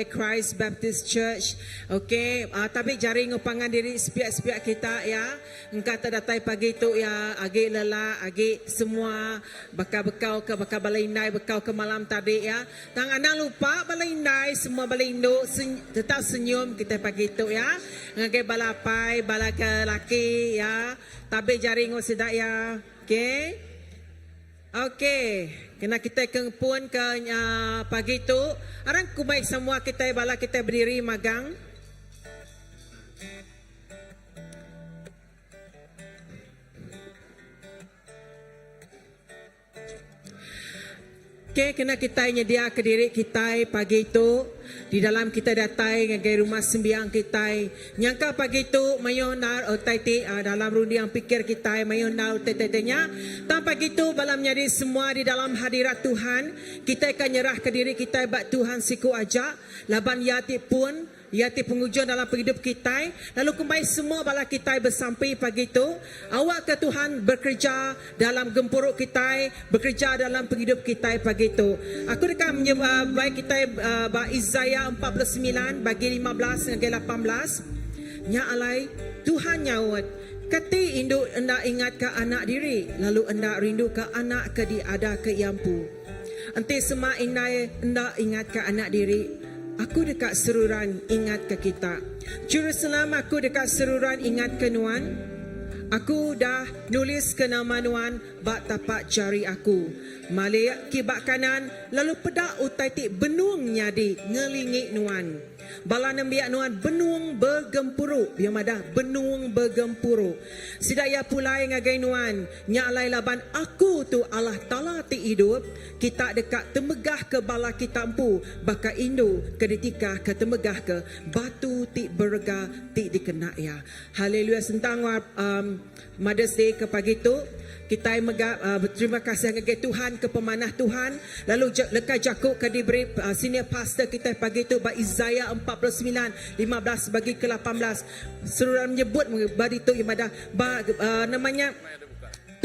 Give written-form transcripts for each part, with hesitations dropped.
Christ Baptist Church. Okey, tapi jaring upangan diri sepiak-sepiak kita ya. Engkau terdatai pagi tu ya, agi lelah, agi semua bekal-bekal ke bekal balindai, bekal ke malam tadi ya. Tang anda lupa balindai, semua balindo tetap senyum kita pagi tu ya. Ngagai balapai, balaka laki ya. Tapi jaring sedak ya. Okey. Okey, kena kita kengpun ke pagi tu. Arang kubaik semua kita bala kita berdiri magang. Okey, kena kita nyedia ke diri kita pagi tu. Di dalam kita datai ngagai rumah sembiang kita. Nyangka pagi tu mayon nar otaiti dalam rundi yang pikir kita mayon nar otaitinya. Tan pagi tu balam nyari semua di dalam hadirat Tuhan. Kita akan nyerah ke diri kita bak Tuhan siku aja. Laban yati pun yati pengujian dalam hidup kita. Lalu kembali semua bala kita bersampai pagi tu. Awak ke Tuhan bekerja dalam gempuruk kita, bekerja dalam hidup kita pagi tu. Aku dekat baik kita Isaiah 49 bagi 15 hingga 18. Nya alai Tuhan nyawat kati induk anda ingat ke anak diri, lalu anda rindu ke anak ke diada ke iampu. Ante semua anda ingat ke anak diri. Aku dekat seruran ingat ke kita. Jerusalem aku dekat seruran ingat ke Nuan. Aku dah nulis ke nama Nuan bak tapak jari aku. Malik kibak kanan lalu pedak utaiti benung nyadi ngelingi Nuan. Bala nembiak Nuan benung bergempuruk. Biar madah benung bergempuruk. Sidaya pulai ngagai Nuan. Nyalai laban aku tu Allah Ta'ala ti hidup. Kita dekat temegah ke bala kita empu. Baka Indo kedetika ke temegah ke batu ti berga ti dikena ya. Haleluya sentang Mother's Day ke pagi tu. Kita berterima kasih kepada Tuhan, ke pemanah Tuhan. Lalu lekat jakuk ke diberi senior pastor kita pagi tu ba Isaiah 49 15 bagi ke 18. Seruan menyebut bagi tu ibadah namanya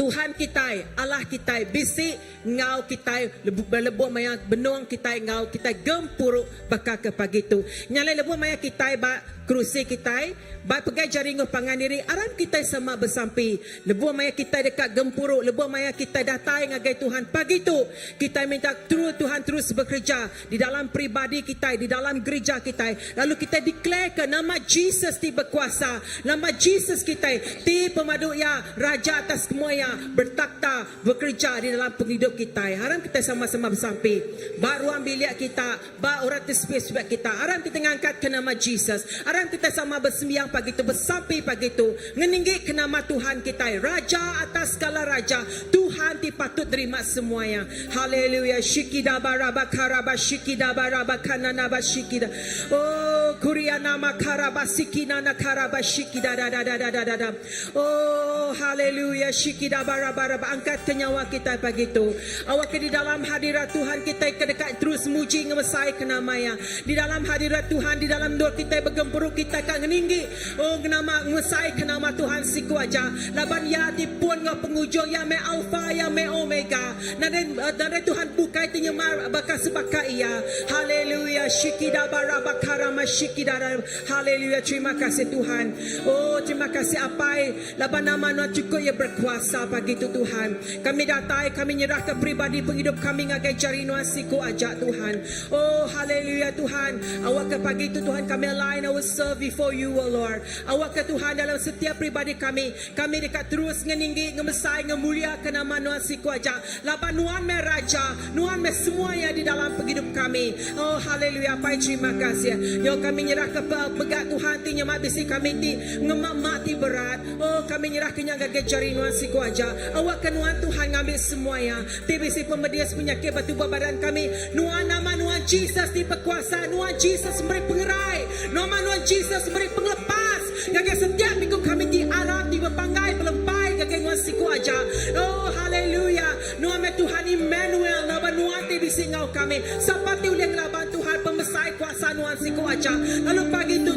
Tuhan kita, Allah kita, bisik ngau kita, lebuh maya benung kita ngau kita gempuruk bakal ke pagi tu. Nyalai lebuh maya kita ba kerusi kita, ba pegai jaring pangan diri, aram kita sama bersampi. Lebuh maya kita dekat gempuruk, lebuh maya kita datai ngagai Tuhan pagi tu. Kita minta Tuhan terus bekerja di dalam pribadi kita, di dalam gereja kita. Lalu kita declare ke nama Jesus ti berkuasa, nama Jesus kita ti pemadu ya, raja atas semua ya, bertakhta bekerja di dalam penghidup kita. Haram kita sama-sama bersampi. Ba ruang bilik kita, ba urat space kita. Haram kita ngangkat ke nama Jesus. Haram kita sama bersembiang pagi tu, bersampi pagi tu. Ngeninggi ke nama Tuhan kita, raja atas segala raja. Tuhan ti patut terima semuanya. Haleluya. Shikida baraba karaba shikida baraba kanana bashikida. Oh kuriana makaraba sikina na karaba shikida da da da da da da. Oh haleluya. Shikida baraba angkat ke nyawa kita pagi tu. Awak di dalam hadirat Tuhan kita kedekat terus muji ngemesai ke namanya. Di dalam hadirat Tuhan, di dalam doa kita bergempuruk kita kan meninggi. Oh nama ngemesai ke nama Tuhan siku aja. Laban ya dipun ngau pengujung ya me alfa ya me omega. Nade Tuhan bukai tinyamar bakas bakai ya. Haleluya. Shikida baraba karama shikida. Haleluya. Terima kasih Tuhan. Oh terima kasih apai. Laban nama Tuhan cukup ya berkuasa pagi itu Tuhan. Kami datai, kami nyerah ke pribadi penghidup kami ngagai cari nuasiku ajak Tuhan. Oh haleluya Tuhan. Awak ke pagi itu Tuhan kami align our serve before you oh Lord. Awak ke Tuhan dalam setiap pribadi kami. Kami dekat terus ngeninggi, ngemesai, ngemulia ke nama nuasiku ajak. Laban Nuan me raja, Nuan me semua yang di dalam penghidup kami. Oh haleluya. Pai terima kasih. Yo kami nyerah ke pegat Tuhan tinya mak bisi kami ti ngemak mati berat. Oh kami nyerah ke ngagai cari nuasiku ajak. Awak ke Nuan Tuhan ngambil semuanya. TBC pemedias penyakit batu badan kami. Nuan nama Nuan Jesus di berkuasa. Nuan Jesus memberi pengerai. Nama Nuan Jesus memberi penglepas. Gagai setiap minggu kami di alam di berpanggai pelempai gagai Nuan siku aja. Oh haleluya. Nuan Tuhan Emmanuel. Nama Nuan TBC ngau kami. Sapati uliang laban Tuhan pemesai kuasa Nuan siku aja. Lalu pagi itu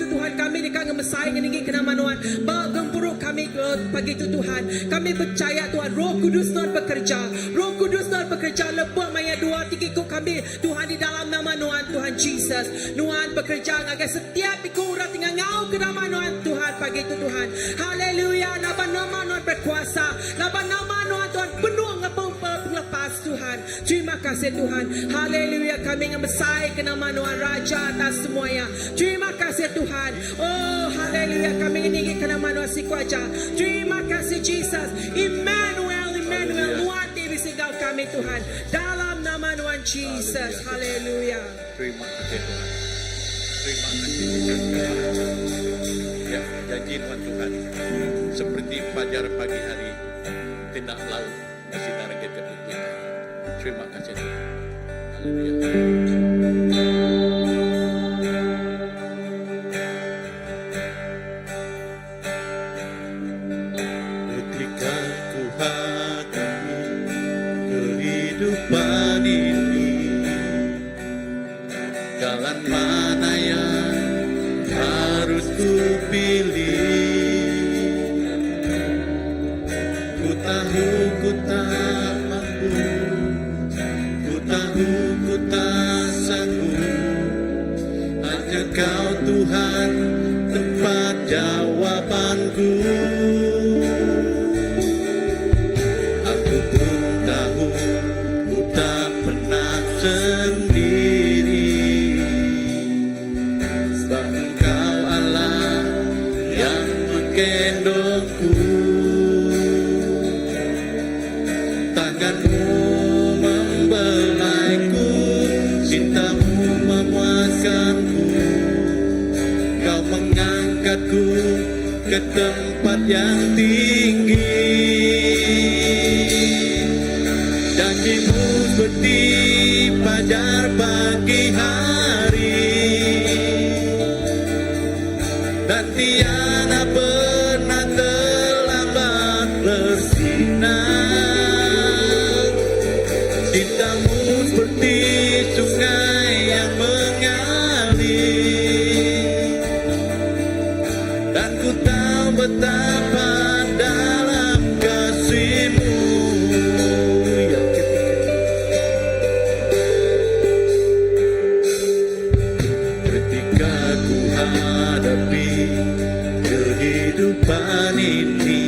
Tuhan kami dekat ngemesai ngeninggi ke nama Nuan. Bagempuruk kami pagi itu Tuhan. Kami percaya Tuhan Roh Kudus Tuhan bekerja. Roh Kudus Tuhan bekerja lebih maya 2 3 kami Tuhan di dalam nama Tuhan Jesus. Tuhan bekerja agar setiap ikurat dengan ngau kenamaan Tuhan pagi itu Tuhan. Haleluya. Nama Tuhan berkuasa. Nama Tuhan Tuhan penuh lepas Tuhan. Terima kasih Tuhan. Haleluya. Kami ngemesai ke nama Tuhan Raja atas semuanya. Terima kasih Tuhan. Oh haleluya. Kami ingin ke nama Tuhan si kuaja. Terima kasih Jesus. Emmanuel Tuhan diri singgah kami Tuhan. Dalam nama Tuhan Jesus. Haleluya. Terima kasih Tuhan. Terima kasih Tuhan. Ya, janji Tuhan seperti fajar pagi hari, tindak laut bersinar ke kita. Terima kasih Tuhan. Haleluya. Ketika ku hadapi kehidupan ini, jalan mana yang harus ku pilih? Ku tahu ku tak mampu, ku tahu ku tak sanggup. Hanya Kau Tuhan tempat jawabanku. Aku pun tahu ku tak pernah sendiri, sebab Engkau Allah yang menggendongku. Tanganmu membelaiku, cintamu memuaskanku. Kau mengangkatku ke tempat yang tinggi. Janjimu seperti fajar pagi hari, dan tiada pernah terlambat bersinar. Cintamu seperti sungai yang mengalir, dan ku tahu betapa dalam kasih-Mu. Ketika ku hadapi kehidupan ini,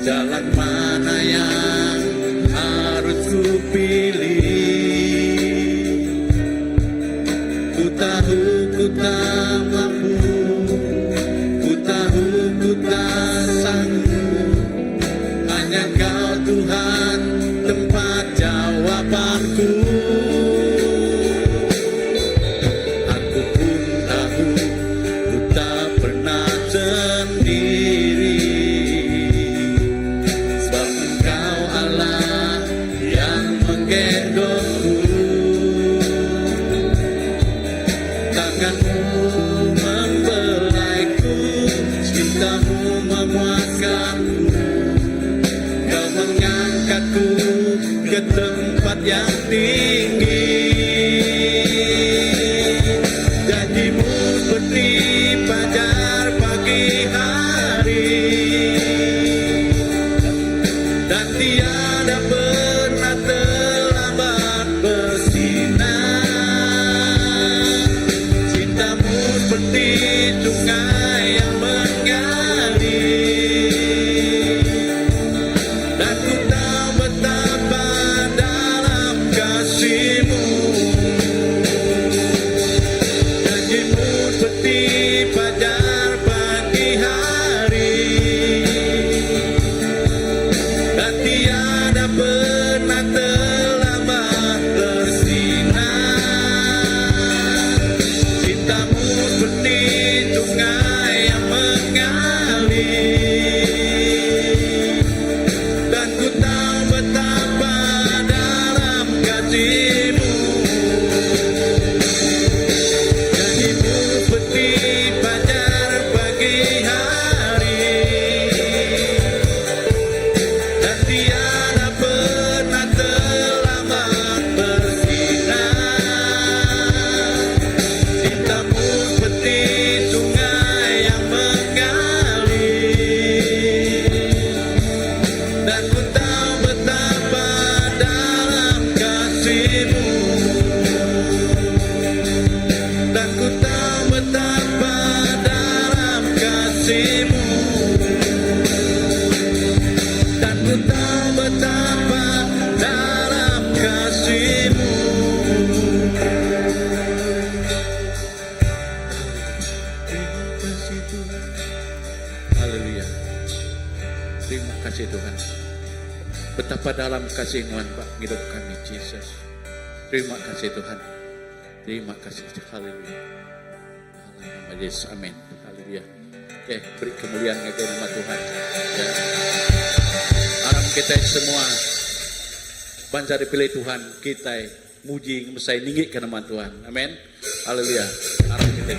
jalan mana yang harus ku pilih? Ku tahu ku tak mampu, ku tahu ku tak sanggup. Hanya Kau Tuhan tempat jawabanku. Aku pun tahu ku tak pernah sendiri, sebab Engkau Allah yang menggendongku. Tanganmu membelaiku, cintamu memuaskanku. Kau mengangkatku ke tempat yang tinggi. Janjimu seperti fajar pagi hari, dan tiada pernah terlambat bersinar. Cintamu seperti sungai yang mengalir, dan ku tahu betapa dalam kasih-Mu. Janjimu seperti fajar pagi hari, dan tiada pernah terlambat bersinar. Cintamu seperti sungai yang mengalir, dan ku tahu betapa dalam kasih-Mu. Janjimu seperti fajar pagi hari, dan tiada pernah terlambat bersinar. Cintamu seperti sungai yang mengalir, dan ku tahu betapa dalam kasih-Mu. kasih Tuhan. Betapa dalam kasih Tuhan Pak hidup kami Jesus. Terima kasih Tuhan. Terima kasih. Haleluya. Dalam nama Yesus. Amin. Haleluya. Oke, beri kemuliaan kepada nama Tuhan. Ya. Harap kita semua bangsa dipilih Tuhan, kita muji mesai ninggi ke nama Tuhan. Amin. Haleluya. Harap kita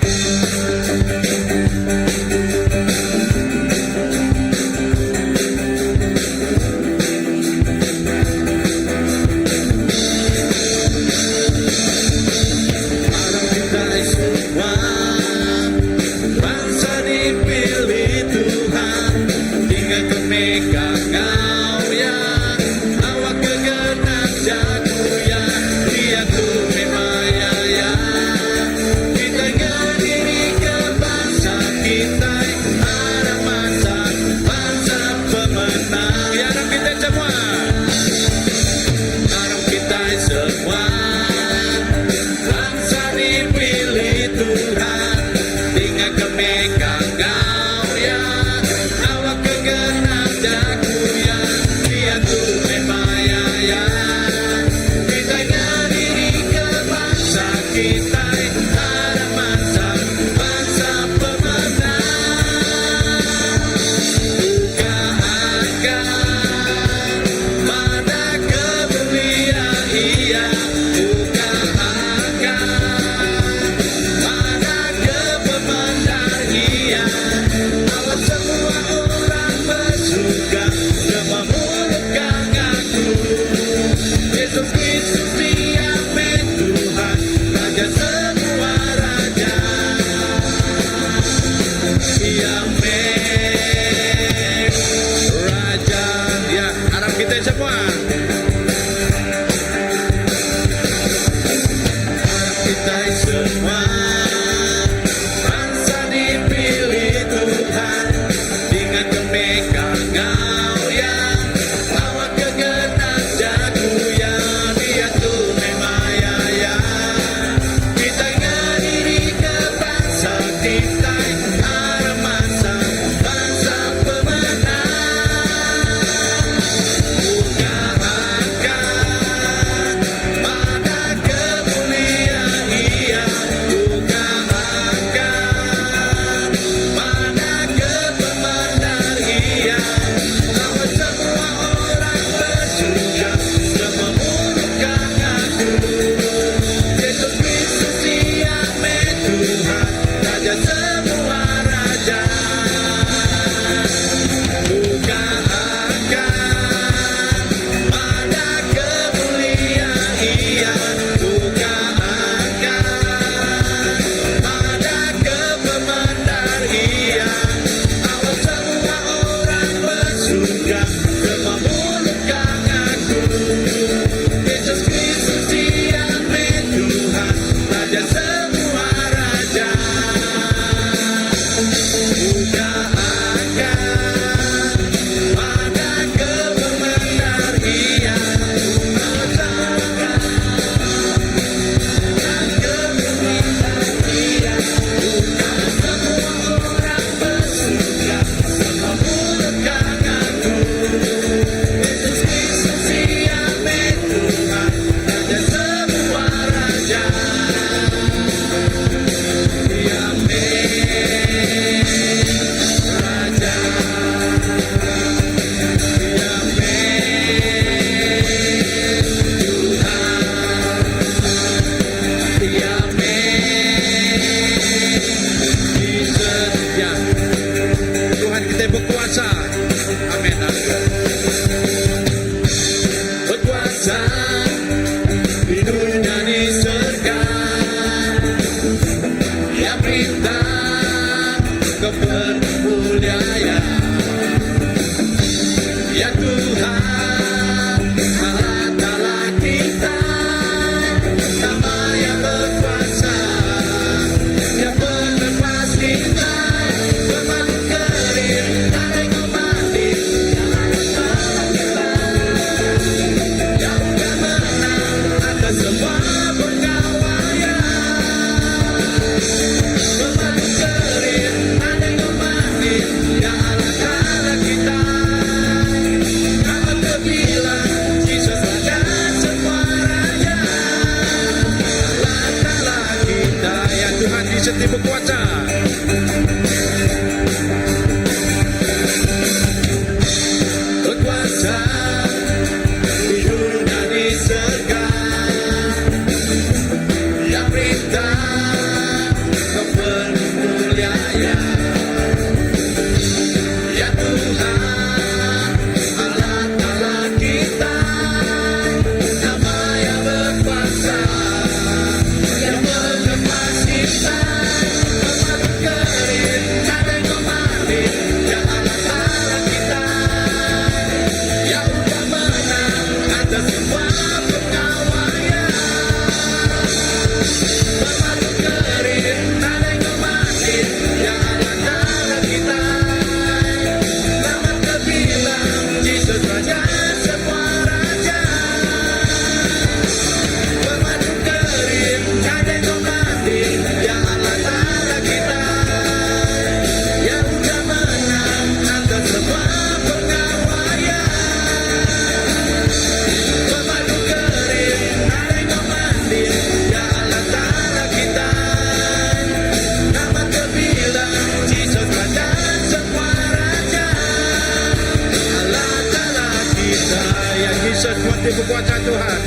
Haleluya, Yesus kuat berkuasa Tuhan.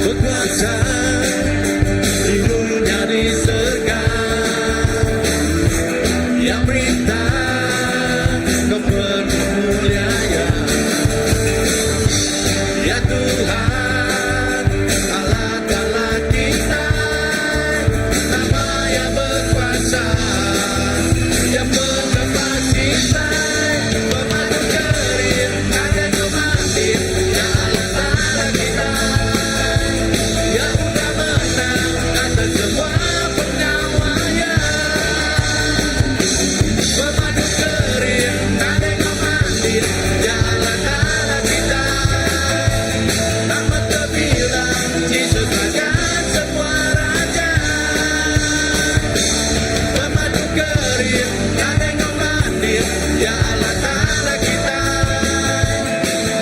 Berkuasa di dunia di surga, yang berintah kemuliaan. Ya Tuhan, Allah kita, nama yang berkuasa, yang menebas kita, pemandu kerim, ada kematian, ya Allah kita, yang udah menang atas semua penyawaian. Pemandu kerim, ada kematian, ya Allah kita, nama terbilang, Yesus Raja semua raja. Pemandu kerim, ada kematian, ya Allah Ta'ala kita,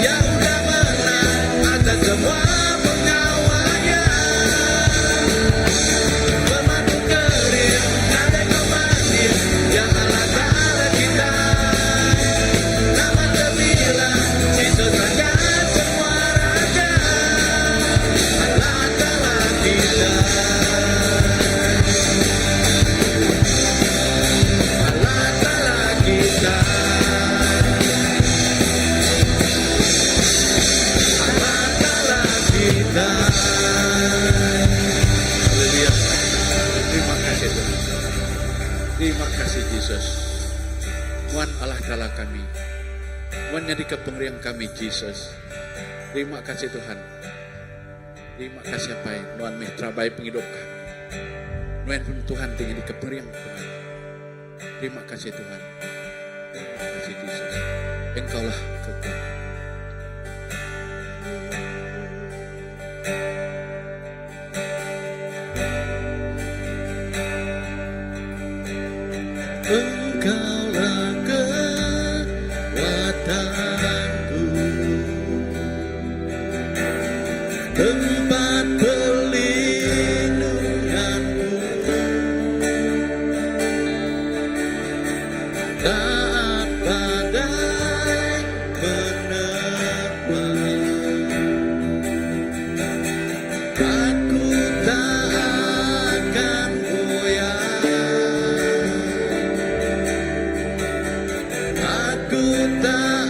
yang udah menang atas semua penyawaian. Pemandu kerim, ada kematian, ya Allah Ta'ala kita, nama terbilang, Yesus Raja semua raja. Allah Ta'ala kita, Allah Ta'ala kita, Allah Ta'ala kita. Haleluya. Terima kasih Tuhan. Terima kasih Yesus. Tuhan Allah Ta'ala kami. Tuhan jadi kepengerian kami Yesus. Terima kasih Tuhan. Terima kasih apa yang Tuhan mitra baik penghidup kami. Tuhan pun Tuhan tinggi di kepengerian Tuhan. Terima kasih Tuhan. Terima kasih Yesus. Engkaulah kekuatan. Engkaulah kekuatanku, tempat perlindunganku, saat badai menerpa, aku tak akan goyah, aku tak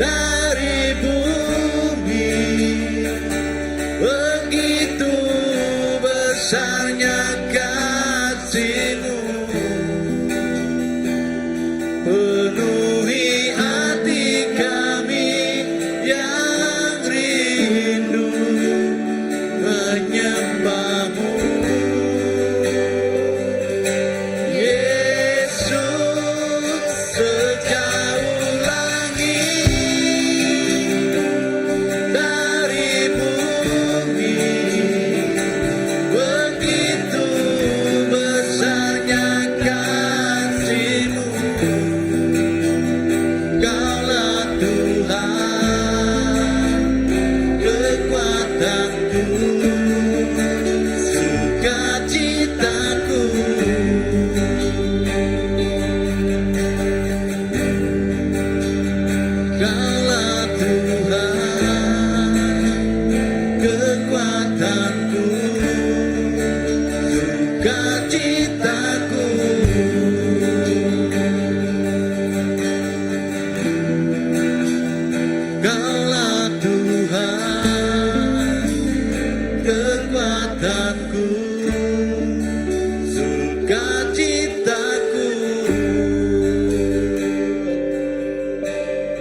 dari bumi, begitu besarnya kasih-Mu, penuhi hati kami yang rindu menyembah-Mu. Yesus, sejauh langit dari bumi, begitu besarnya kasih-Mu. Kaulah Tuhan, kekuatanku, sukacitaku. Kaulah Tuhan, kekuatanku, sukacitaku. Kaulah Tuhan, kekuatanku, sukacitaku.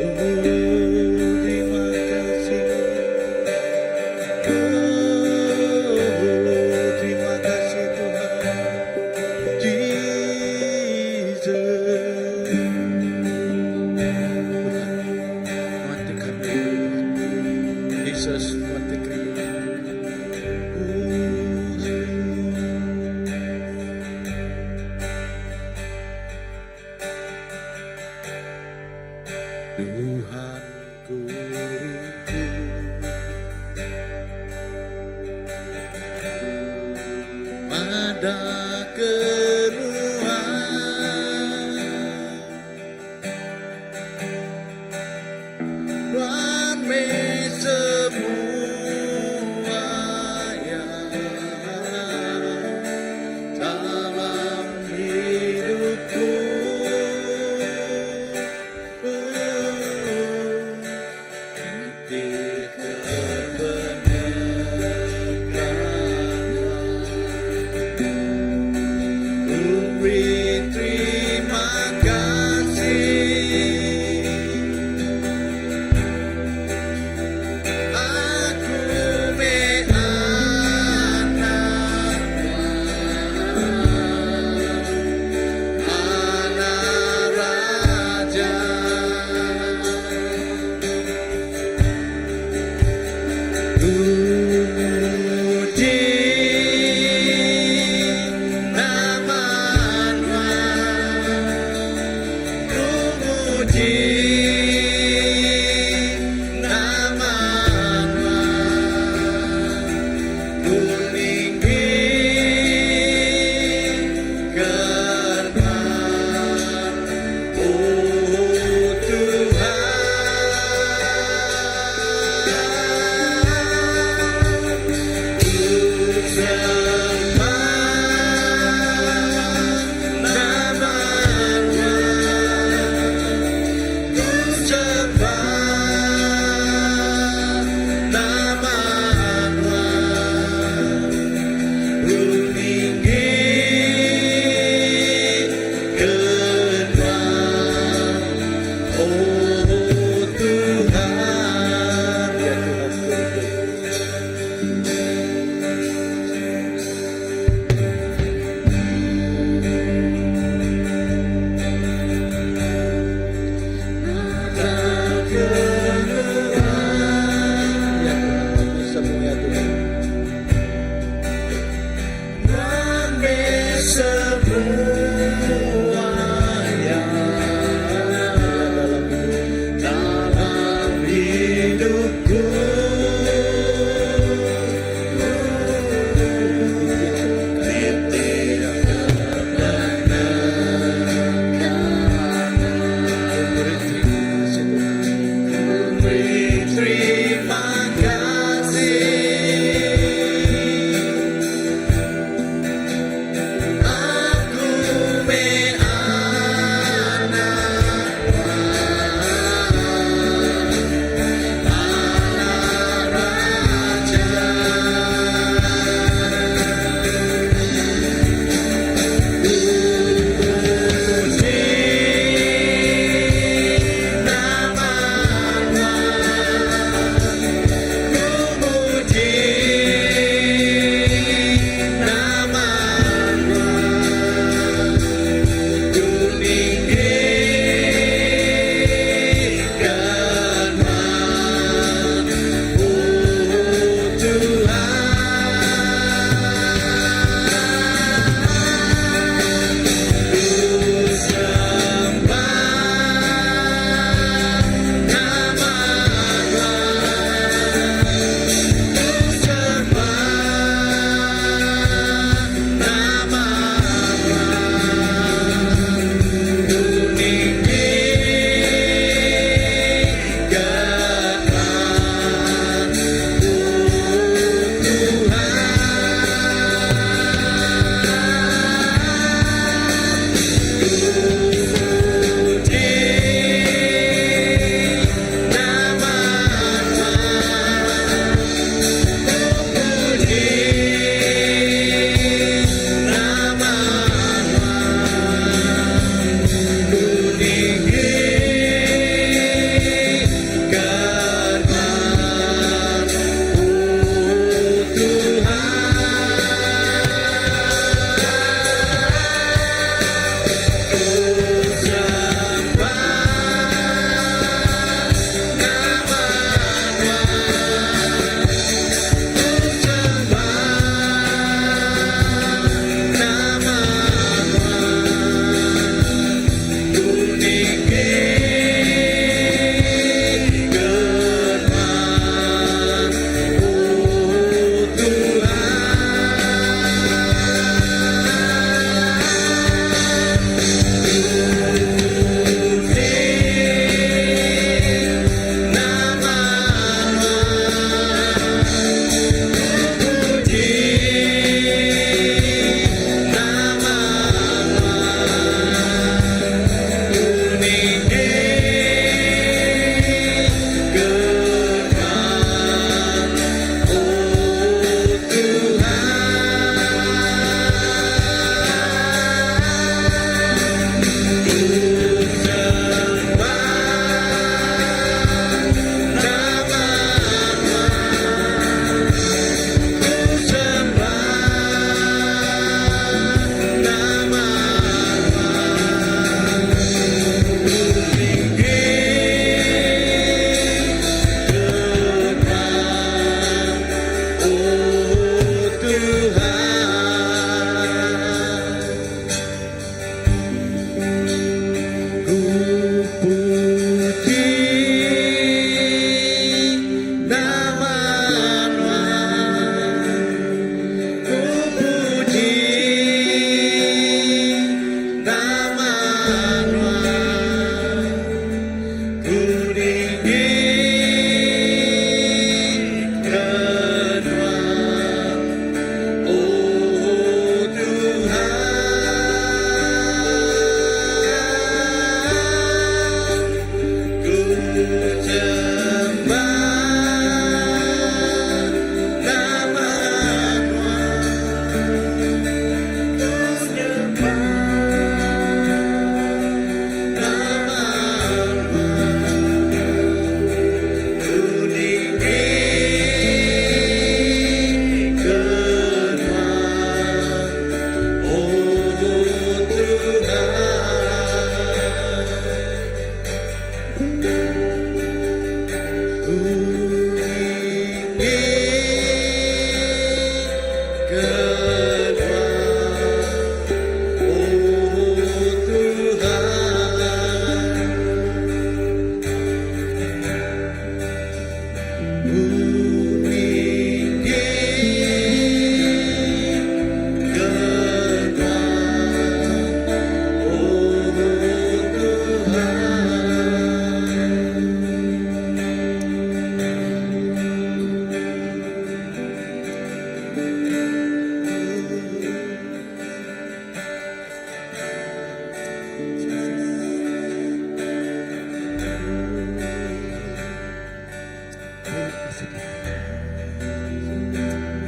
Oh, terima kasih. Oh, terima kasih Tuhan. Jesus. Mati kami. Jesus, mati kami. Tuhanku, ada keluhan, ramai semua dalam hidupku. Terima kasih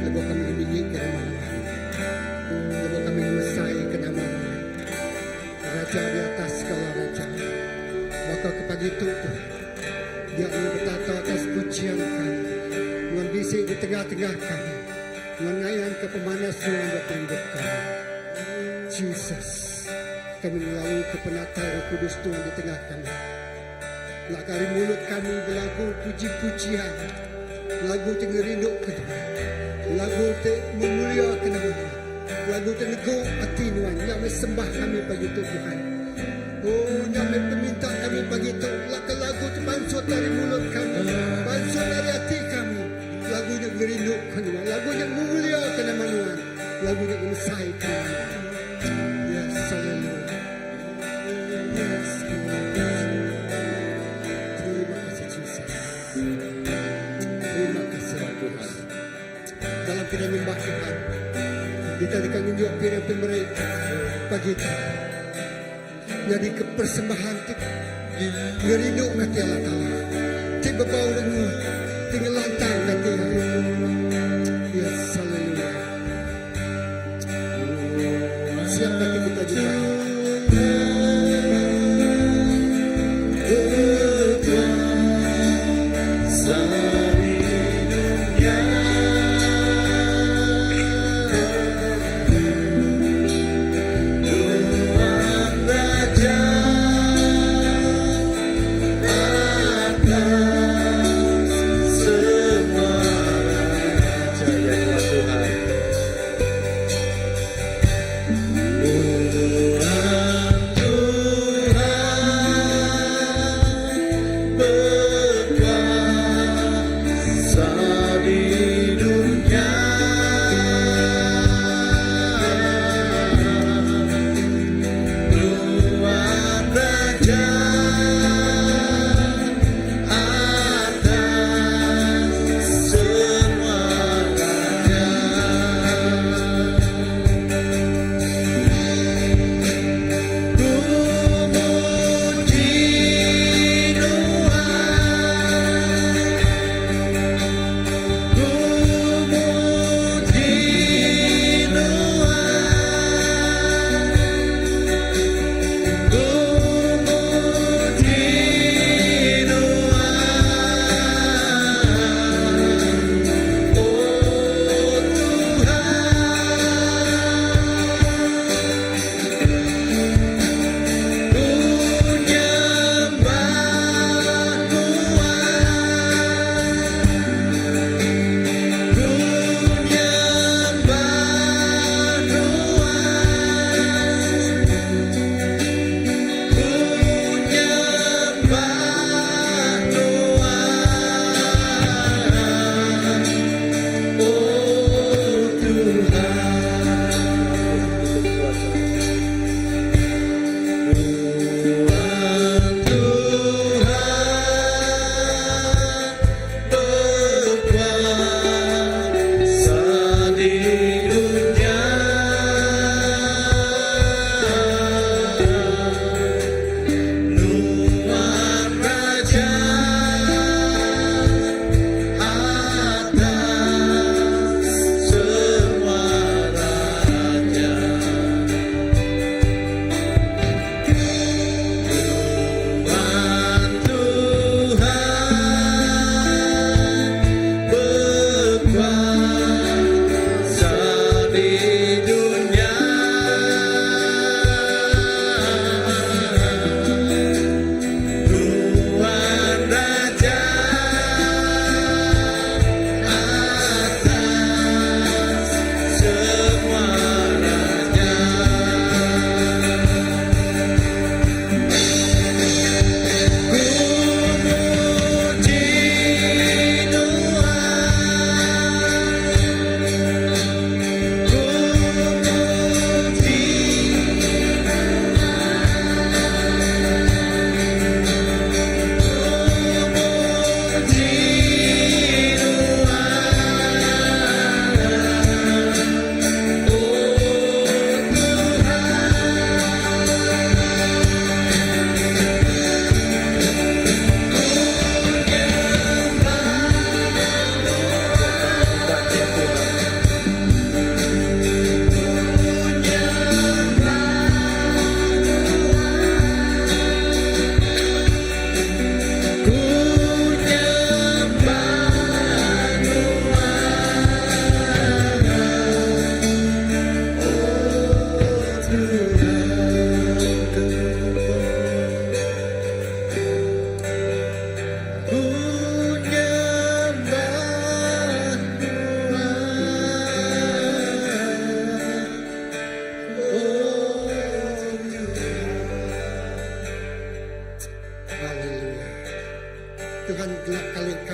Lagu kami meninggi ke nama Tuhan. Lagu kami mesai ke nama Tuhan. Raja di atas segala raja. Maka kepada itu Tuhan, dia ingin bertata atas pujian kami, dengan bisik di tengah-tengah kami, dengan ngayang ke pemanas dengan bertunduk kami. Jesus, kami melalui kepenatan Roh Kudus Tuhan di tengah kami. Lakari mulut kami berlagu puji-pujian, lagu tengah rindu ke Tuhan, lagu tengah memuliakan nama Tuhan, lagu tengah negur hati Tuhan, yang sembah kami bagi Tuhan. Oh, yang meminta kami bagi Tuhan, lagu terbansut dari mulut kami, bansut dari hati kami, lagu yang merindukan Tuhan, lagu yang memuliakan nama Tuhan, lagu yang mesaikan. Yes, hallelujah. Yes, terima kasih Jesus. Terima kasih Tuhan. Dalam kita menyembah Tuhan, kita akan menunjuk pilihan pemerintah bagi Tuhan. Jadi kepersembahan kita ngerindu hati Allah Ta'ala, tiba bau dengar tinggal lantang hati Allah. Yes, hallelujah. Siap hati kita juga.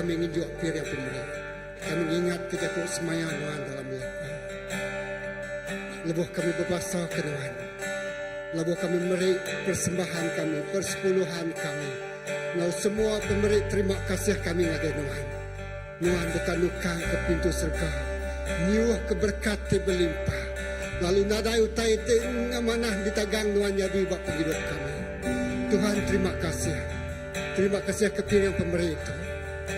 kami nginjuk pir yang pemberi. Kami ingat kejakut semayang Tuhan dalam lakuan. Lebuh kami berbahasa ke Tuhan. Lebuh kami memberi persembahan kami, persepuluhan kami. Lalu semua pemberi terima kasih kami lagi Tuhan. Tuhan bertanukang ke pintu surga. Nyuh keberkati berlimpah. Lalu nadai utai amanah ditagang Tuhan jadi bak penghidup kami. Tuhan terima kasih. Terima kasih ke pir yang pemberi itu.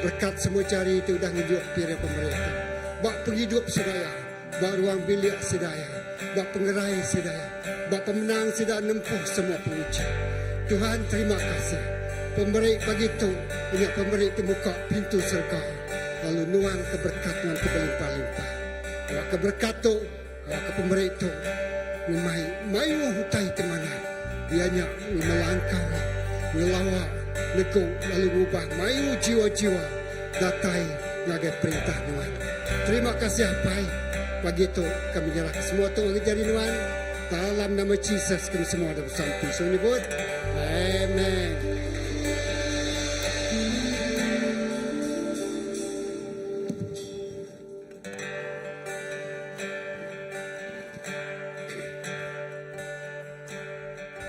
Berkat semua jari itu dah ngejuk pir yang pemberi itu. Bak penghidup sedaya. Bak ruang bilik sedaya. Bak pengerai sedaya. Bak pemenang sedaya nempuh semua penguji. Tuhan terima kasih. Pemberi pagi itu. Ingat pemberi itu buka pintu surga. Lalu nuang keberkat Tuhan berlimpah-limpah. Wak keberkat itu. Wak pemberi itu. Mayu hutai ke mana. Dianya melangkau. Melawak. Lekuk lalu ubah mayu jiwa-jiwa datai ngagai perintah Tuhan. Terima kasih Pai. Pagi itu kami nyerah semua tu jadi Tuhan. Dalam nama Jesus kami semua ada bersampai. So nyebut. Amen.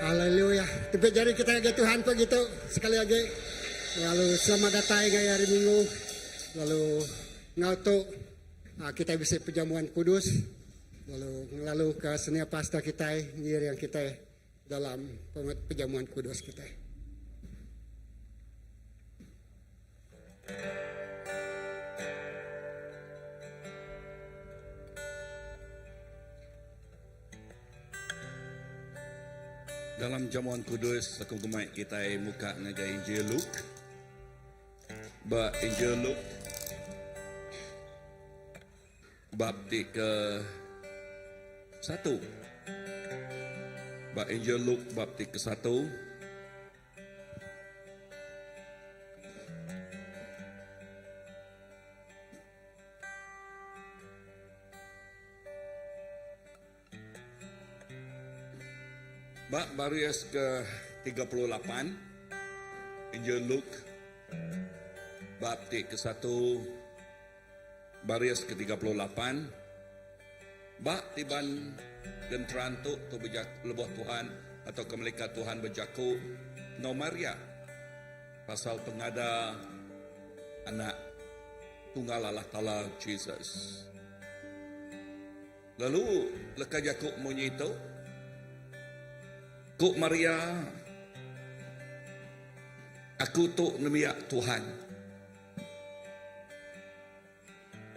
Haleluya. Tepuk jari kita lagi Tuhan begitu sekali lagi. Lalu selamat datang gaya hari Minggu. Lalu ngauto kita bisa perjamuan kudus. Lalu ke senia pasta kita yang kita dalam perjamuan kudus kita. Dalam jamuan kudus, aku gemai kita muka ngagai Injil Luke. Injil Luke bab ke 1. Injil Luke bab ke 1. Baris ke 38 Injil Luke bab ke 1 baris ke 38 tiban dan terantuk tu lebuh Tuhan atau ke malaikat Tuhan berjaku no Maria pasal pengada anak tunggal Allah Ta'ala Jesus. Lalu leka jaku munyi itu Kuk Maria, aku tu nemiak Tuhan.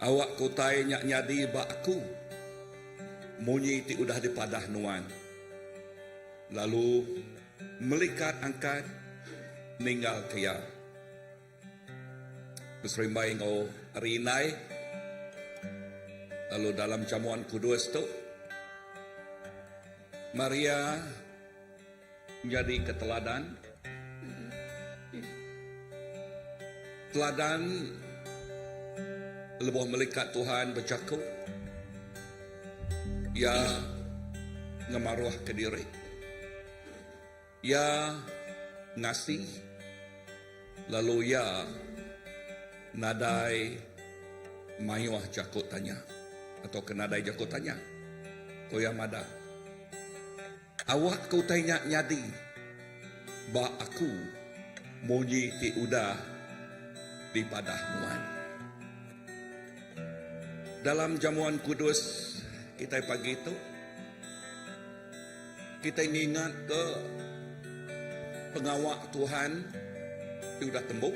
Awak ku tai nyak nyadi ba aku. Munyi ti udah dipadah nuan. Lalu melikat angkat ninggal kaya. Beserimbai ngau arinai. Lalu dalam jamuan kudus tu Maria menjadi keteladan lebuh melikat Tuhan bercakap ya ngemaruah ke diri ya ngasih lalu ya nadai mayuah jakut tanya atau kenadai jakut tanya koya mada awak kau tanya nyadi ba aku monyi ti udah di padah nuan. Dalam jamuan kudus kita pagi itu kita ingat ke pengawak Tuhan ti udah tembuk.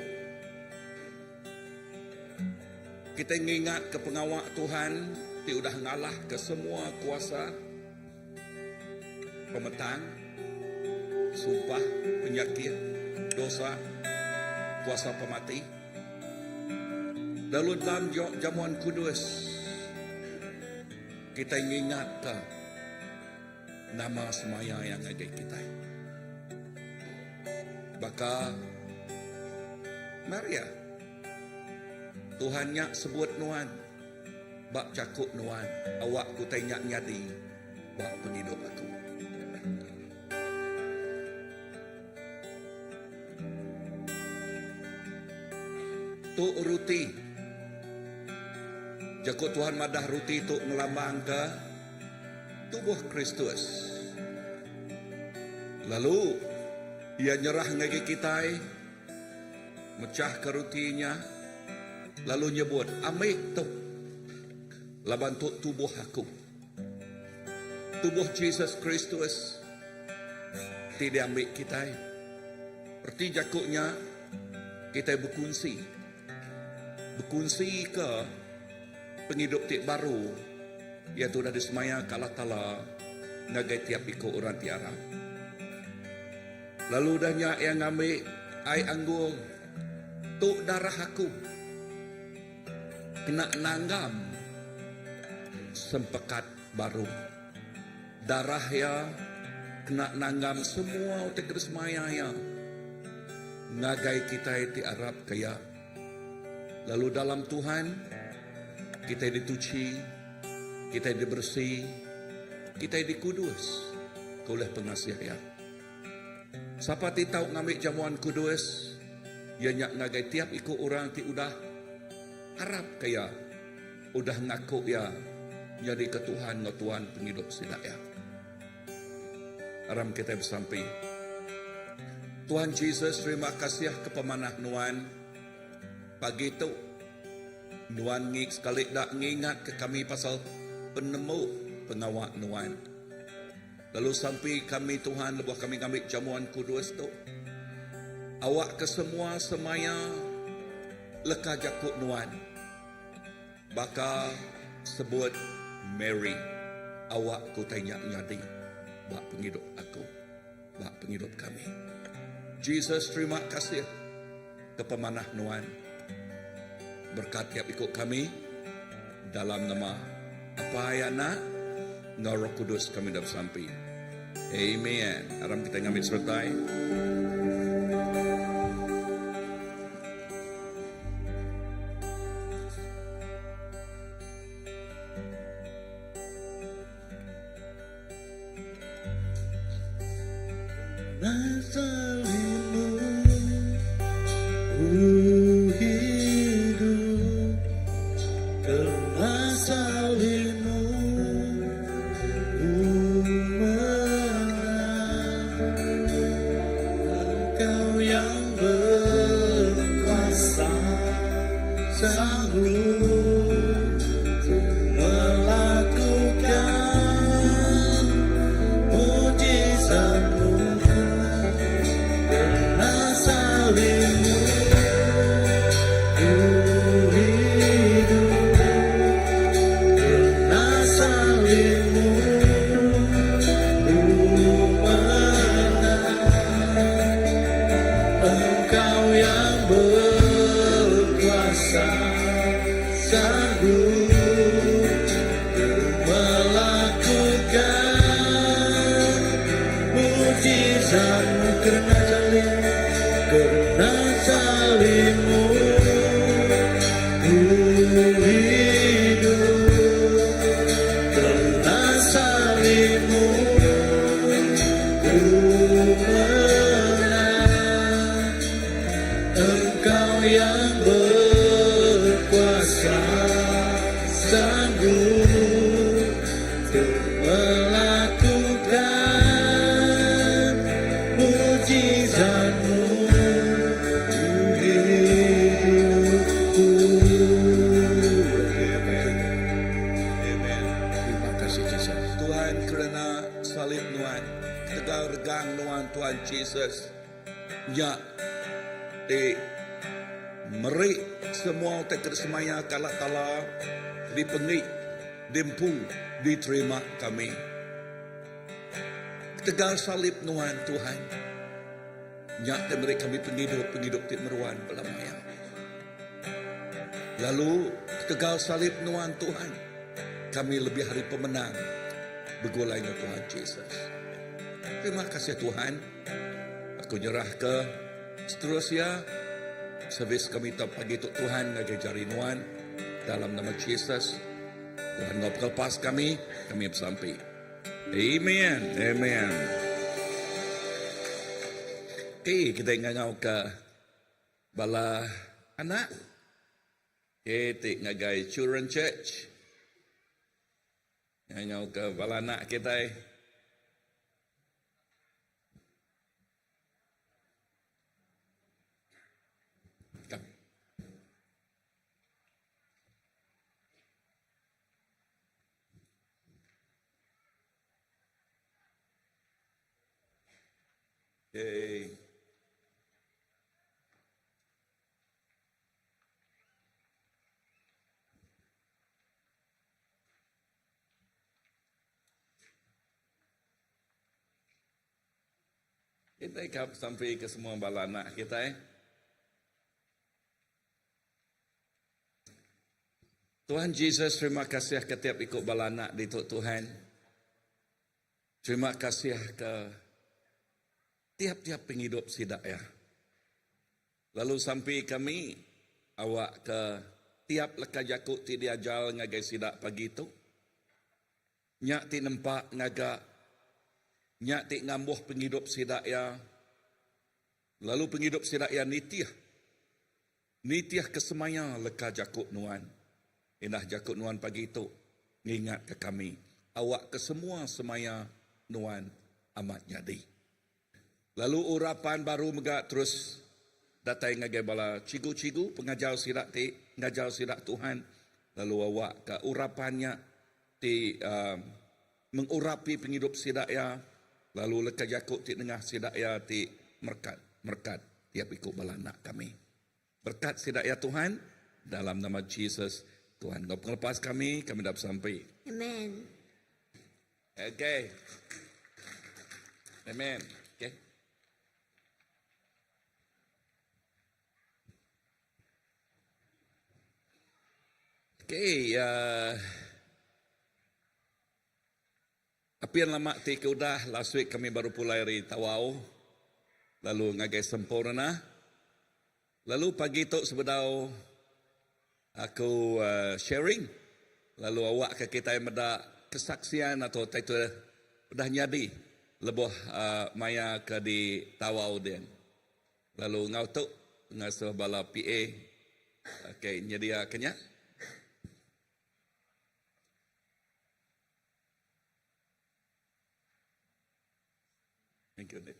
Kita ingat ke pengawak Tuhan ti udah ngalah ke semua kuasa pemetang, sumpah, penyakit, dosa, kuasa pemati. Lalu dalam jamuan kudus, kita ingat ke nama semaya yang ada kita. Baka Maria, Tuhannya sebut nuan, bak cakuk nuan, awak ku tanya nyadi, bak penghidup aku. tu ruti. Jakut Tuhan madah ruti tu melambang ke tubuh Kristus. Lalu ia nyerah ngagi kita, mecah ke rutinya, lalu nyebut, ambil tu, laban tu tubuh aku. Tubuh Jesus Kristus tidak ambil kita. Seperti jakutnya kita berkongsi. Berkongsi ke penghidup tik baru, iaitu dah disemaya ke Allah Ta'ala ngagai tiap ikut orang tiara. Lalu dahnya yang ambil air anggur tuk darah aku kena nanggam sempekat baru. Darah ya kena nanggam semua utak keresmaya ya ngagai kita di Arab kaya. Lalu dalam Tuhan kita dituci, kita dibersih, kita dikudus oleh pengasih ya. Siapa ti tahu ngambil jamuan kudus, ia nyak ngagai tiap ikut orang ti udah Arab kaya, udah ngaku ya jadi ketuhan ngotuan penghidup sidak ya. Aram kita bersampai. Tuhan Yesus, terima kasih ke pemanah Nuan. Pagi itu Nuan ngik sekali dak ngingat ke kami pasal penemu pengawak Nuan. Lalu sampai kami Tuhan lebuh kami ambil jamuan kudus tu. Awak ke semua semaya leka jakut Nuan. Baka sebut Mary. Awak ku tanya nyadi. Bak penghidup aku. Bak penghidup kami. Jesus, terima kasih ke pemanah Nuan. Berkat tiap ikut kami dalam nama apa yang nak Roh Kudus kami dah sampai. Amen. Aram kita ngambil sertai. Jesus ya meri semua tersemaya kala tala dipengik dimpu diterima kami tegal salib nuan Tuhan ya meri kami penghidup ti meruan belamaya lalu tegal salib nuan Tuhan kami lebih hari pemenang begulainya Tuhan Yesus. Terima kasih Tuhan. Aku nyerah ke seterusnya. Servis kami tak pagi tu Tuhan ngaji jari nuan dalam nama Yesus. Tuhan ngop pas kami bersampai. Amen. Amen. Okay, kita ngau ke bala anak Okay, tik ngagai Children Church. Ngau ke balanak kita. Come. Okay. Kita kap sampai ke semua balanak kita. Tuhan Yesus, terima kasih ketiap ikut balanak di Tuhan. Terima kasih ke tiap-tiap penghidup sidak ya. Lalu sampai kami awak ke tiap leka jakut ti diajal ngagai sidak pagi itu. Nyak ti nempak ngagak, nyak ti ngambuh penghidup sidak ya. Lalu penghidup sidak ya nitiah. Nitiah kesemaya leka jakut nuan. Indah jakut nuan pagi itu ngingat ke kami. Awak ke semua semaya nuan amat nyadi. Lalu urapan baru megak terus datai ngagai bala cigu-cigu pengajar sidak ti, ngajar sidak Tuhan. Lalu awak ke urapannya ti mengurapi penghidup sidak ya. Lalu leka jakut ti tengah sidak ya ti merkat tiap ikut balanak kami. Berkat sidak ya Tuhan dalam nama Jesus Tuhan. Kau pelepas kami dapat sampai. Amen. Okay. Amen. Okay. Okay. Apian lama ti udah last week kami baru pulai dari Tawau. Lalu ngagai sempurna. Lalu pagi tu sebedau aku sharing. Lalu awak ke kita yang ada kesaksian atau title dah nyadi lebih maya ke di Tawau dia. Lalu ngau tu ngasuh bala PA. Okay, nyedia kenya. Thank you, Nick.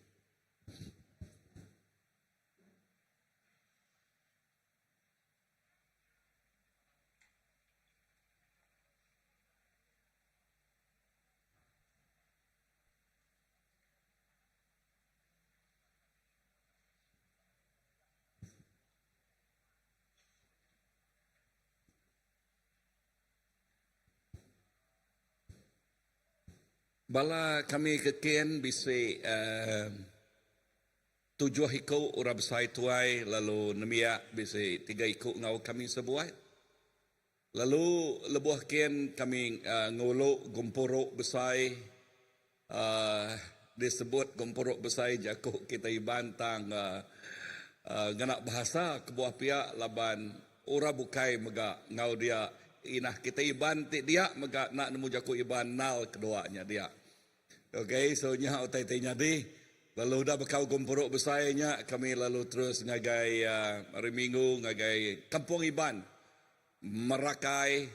Bala kami kekien bisi tujuh ikut urab besai tuai lalu nemiak bisi tiga ikut ngau kami sebuah. Lalu lebuh kien kami nguluk gumpuruk besai disebut gumpuruk besai jakuk kita ibantang nganak bahasa kebuah pihak laban ura bukai mega ngau dia inah kita iban dia mega nak nemu jakuk iban nal keduanya dia. Okay, so nya utai-tainya di. Lalu dah bekau gumpuruk besarnya, kami lalu terus ngagai hari Minggu, ngagai kampung Iban. Merakai,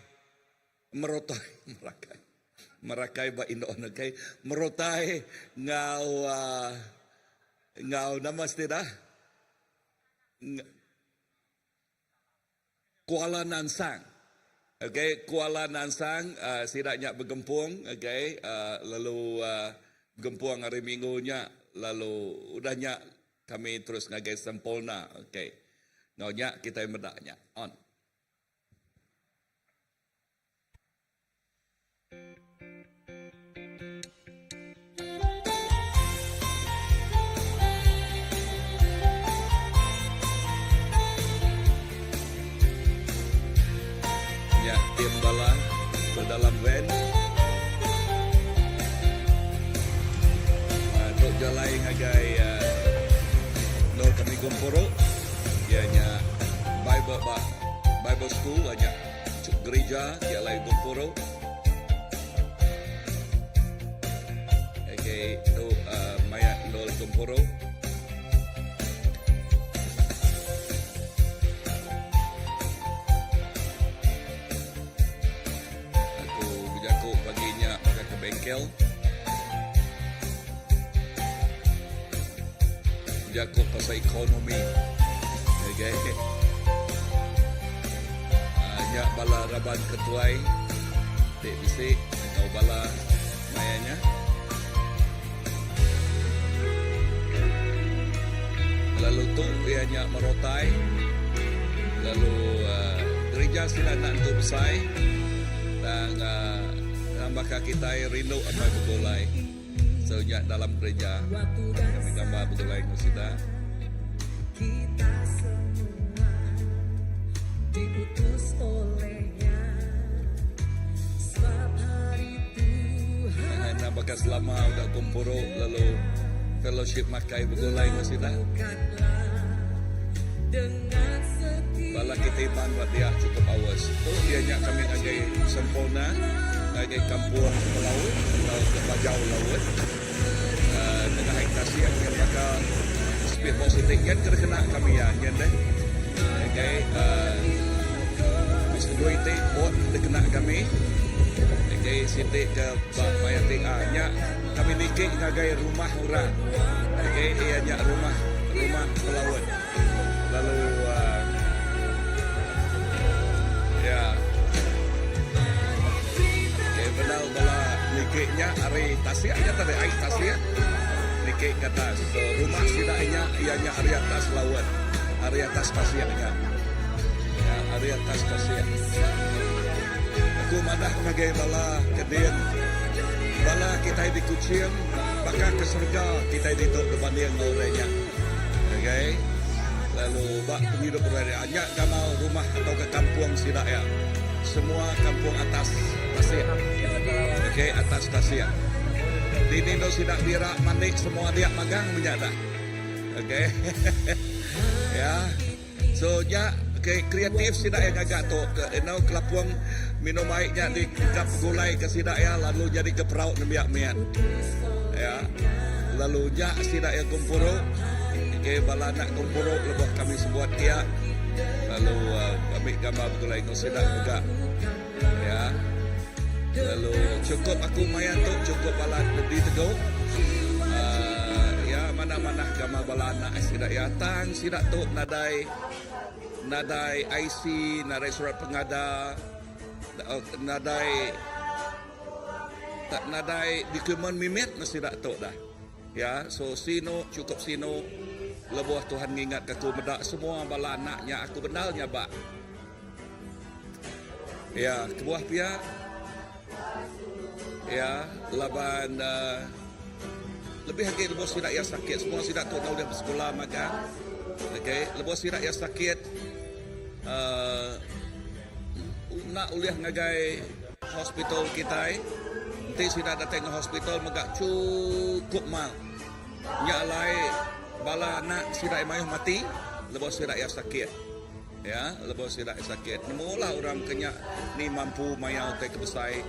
Merakai ba Indon, okay? Merotai, ngau nama dah. Kuala Nansang. Okay, Kuala Nansang sidaknya bergempung, okay, lalu bergempung hari Minggunya, lalu udahnya kami terus ngagai sempurna, okay. Ngaunya kita medaknya on. Tim bala ke dalam van untuk jalai ngagai no kami gumpuruk ianya Bible school banyak gereja jalai gumpuruk okay tu maya no gumpuruk Michael. Jago pasal ekonomi. Okay. Nya bala raban ketuai. Dek bisik. Kau bala mayanya. Lalu tu ianya merotai. Lalu gereja sila nak tu besar. Dan bakal kita rindu apa begulai. So nya dalam gereja kami gambar begulai musida. Kita semua diutus olehnya. Sebab hari Tuhan Nak bakal selama udah kumpuro lalu fellowship makai begulai musida. dengan setia Bala kita iman buat dia cukup awas. Tu dia nya kami agai sempurna, agai kampung melaut, laut ke bajau laut. Dengan haitasi yang bakal speed positif yang kena kami ya, yang deh. Agai Mr. Itu bot kena kami. Agai sitik ke bayar nya kami nikik agai rumah orang. Agai ia nya rumah melaut. Lalu ya benar bala nikiknya hari tasiaknya tadi air tasiak nikik ke atas. So rumah sidaknya ianya hari atas laut, hari atas tasiaknya. Ya, hari atas tasiak. Aku madah ngagai bala kedien. Bala kita di kucing, bahkan ke surga kita di tok dibanding orangnya. Okay. Lalu bak penghidup berada kamal rumah atau ke kampung sidak ya. Semua kampung atas tasik. Okey, atas tasik. Di Indo sidak birak mandik semua dia magang menyada. Okey. Ya. So ya okay, kreatif sidak yang agak tu nau kelapuang minum airnya di kap gulai ke sidak ya lalu jadi ke peraut nembiak mian. Ya. Lalu ja sidak yang kumpuro okay, bala nak kumpuro lebuh kami sebuat dia. Lalu ambil gambar betul lagi sedap juga. Ya. Lalu cukup aku mayan tu cukup bala lebih teguh. Ya mana-mana gambar bala anak sidak ya tang sidak tu nadai IC, nadai surat pengada, nadai dokumen mimit mesti tak tu dah. Ya, so sino cukup sino lebuh Tuhan ingat aku medak semua bala anaknya aku benalnya bak. Ya, kebuah pihak. Ya, laban lebih lagi lebuh sidak yang sakit semua sidak tu tahu dia bersekolah maka. Okey, lebuh sidak yang sakit nak uliah ngagai hospital kita nanti sidak datang ke hospital megak cukup mal nyalai bala anak sidak mayuh mati lebuh sidak yang sakit ya lebuh sidak yang sakit mula orang kenyak ni mampu mayau teh kebesai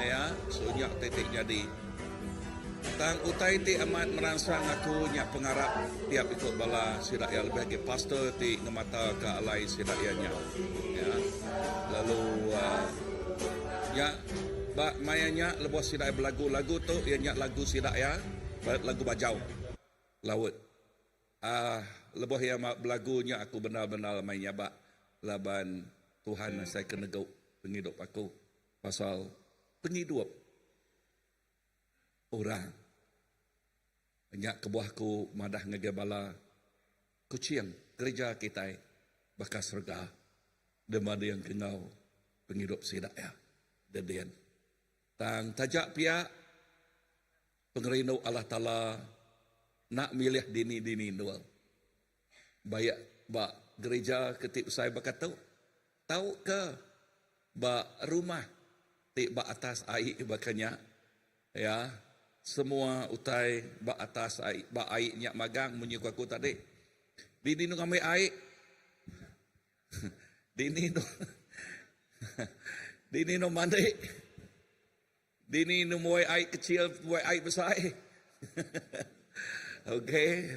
ya so nyak titik jadi tang utai ti amat merangsang aku nyak pengarap tiap ikut bala sidak ya lebih lagi pastor ti ngemata ke alai sidak ya lalu ya bak mayanya lebuh sidak berlagu-lagu tu ia nyak lagu sidak ya lagu bajau laut lebuh yang berlagunya aku benar-benar mainnya bak laban Tuhan saya kena gau penghidup aku pasal penghidup orang banyak kebuahku madah ngegabala kucing gereja kita bakas surga demada yang kenal penghidup sidak ya dedian tang tajak pihak pengerino Allah Ta'ala nak milih dini dual bayak bak gereja ketik usai bakat tahu ke bak rumah tik bak atas air bakanya ya semua utai bak atas air bak air nyak magang menyukai aku tadi dini nu kami air dini nu mandi dini nu muai air kecil muai air besar okey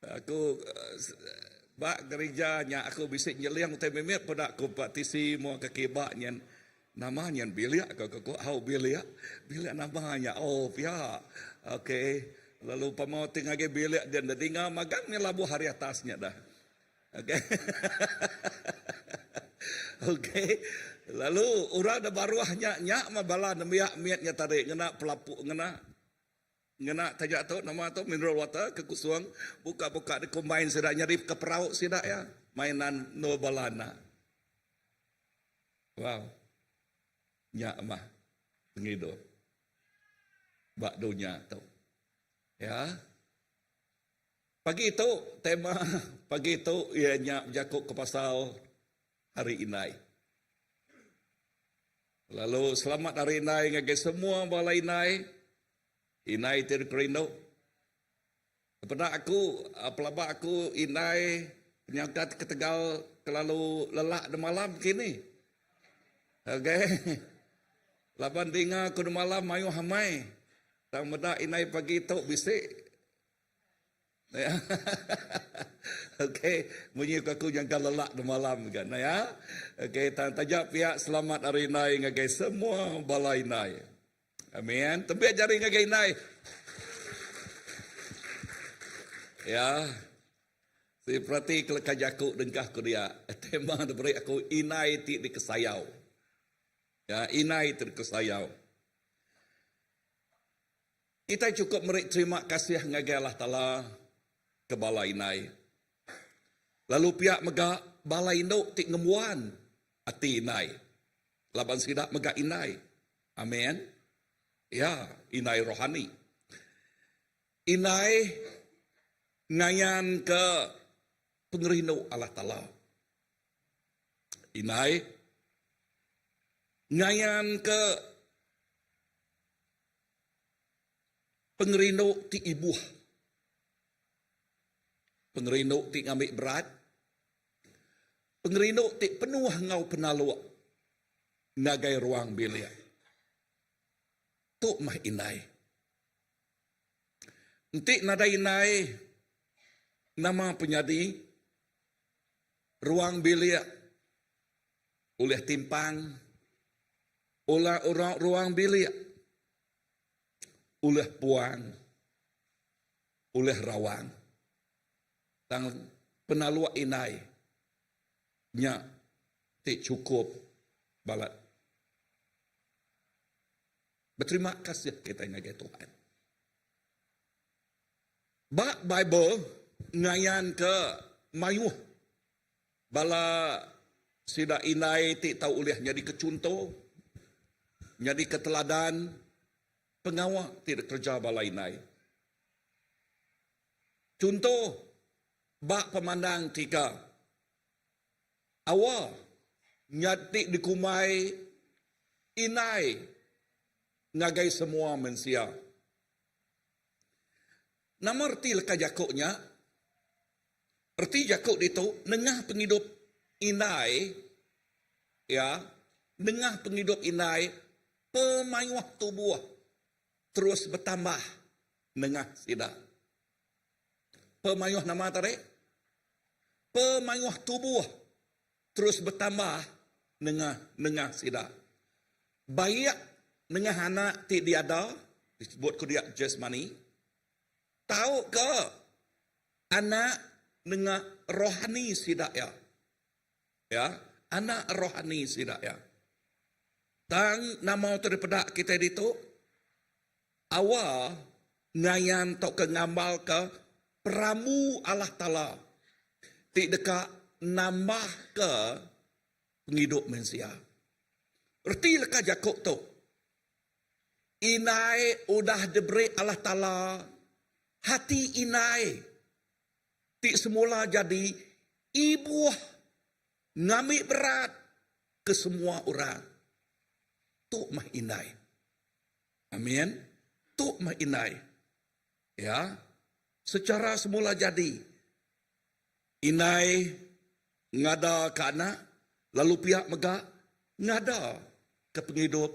aku bak gerejanya aku bisik nyeliang utai memit pada aku partisi mau ke kebaknya namanya bilia kau hau bilia namanya oh pihak okey lalu pamau tinggal ke bilia dia tinggal magang ni labu hari atasnya dah okey okey lalu orang ada baruahnya nyak mabala nemiak miatnya tarik ngena pelapuk ngena tajak tu nama tu mineral water ke kusuang buka di combine sedak nyarip ke perauk sedak ya mainan no balana wow nyak mah ngido bak dunia tu ya pagi itu tema pagi itu ia nyak jakuk ke pasal hari inai lalu selamat hari inai ngagai semua balai inai terkerino kepada aku pelabak aku inai penyangkat ke Tegal kelalu lelak de malam kini okey lapan tinga ku malam mayu hamai tang meda inai pagi tu bisik ya okey bunyi aku jangan lelak de malam kan ya okey tang tajak pihak selamat hari inai ngagai semua balai inai amin tempat jari ngagai inai ya si perhati kelekajaku dengkah ku dia tema diberi aku inai ti dikesayau ya inai terkesayau kita cukup merik terima kasih ngagai Allah Taala ke balai inai lalu pihak mega balai induk ti ngemuan ati inai laban sidak mega inai amin ya inai rohani inai ngayan ke pengerino Allah Ta'ala inai ngayan ke pengerino ti ibuh pengerino ti ngambil berat pengerino ti penuh ngau penaluak ngagai ruang bilik tu mah inai nanti nada inai nama penyadi ruang bilik oleh timpang oleh orang ruang bilik oleh puang oleh rawang tang penaluak inai nya ti cukup balat berterima kasih kita ngagai Tuhan bak Bible ngayan ke mayuh bala sida inai ti tau ulih jadi kecunto jadi keteladan pengawa tidak kerja bala inai contoh bak pemandang tiga awal nyati dikumai inai ngagai semua manusia nama erti leka jakuknya erti jakuk itu nengah penghidup inai ya nengah penghidup inai pemayuah tubuh terus bertambah nengah sida pemayuah nama tarik pemayuah tubuh terus bertambah nengah sida baik nengah anak ti diada disebut ku dia jasmani tahu ke anak dengan rohani sidak ya anak rohani sidak ya tang nama daripada kita itu awal ngayan tok ke ngambal ke peramu Allah Taala ti dekat nambah ke penghidup manusia erti leka jakuk tu inai udah diberi Allah Taala hati inai ti semula jadi ibu ngambil berat ke semua orang. Tu mah inai. Amin. Tu mah inai. Ya. Secara semula jadi. Inai ngada ke anak. Lalu pihak mega ngada ke penghidup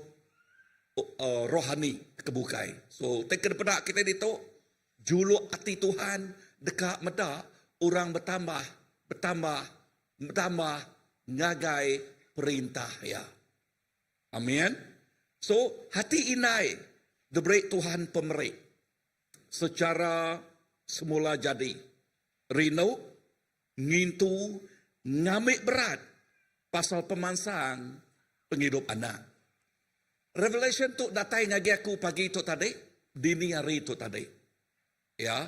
rohani kebukai. So, take daripada kita itu. Juluk hati Tuhan dekat meda. Orang bertambah ngagai perintah ya. Amin. So, hati inai diberi Tuhan pemeri secara semula jadi. Rino, ngintu, ngamik berat pasal pemansang penghidup anak. Revelation tu datai ngagi aku pagi tu tadi, dini hari tu tadi. Ya,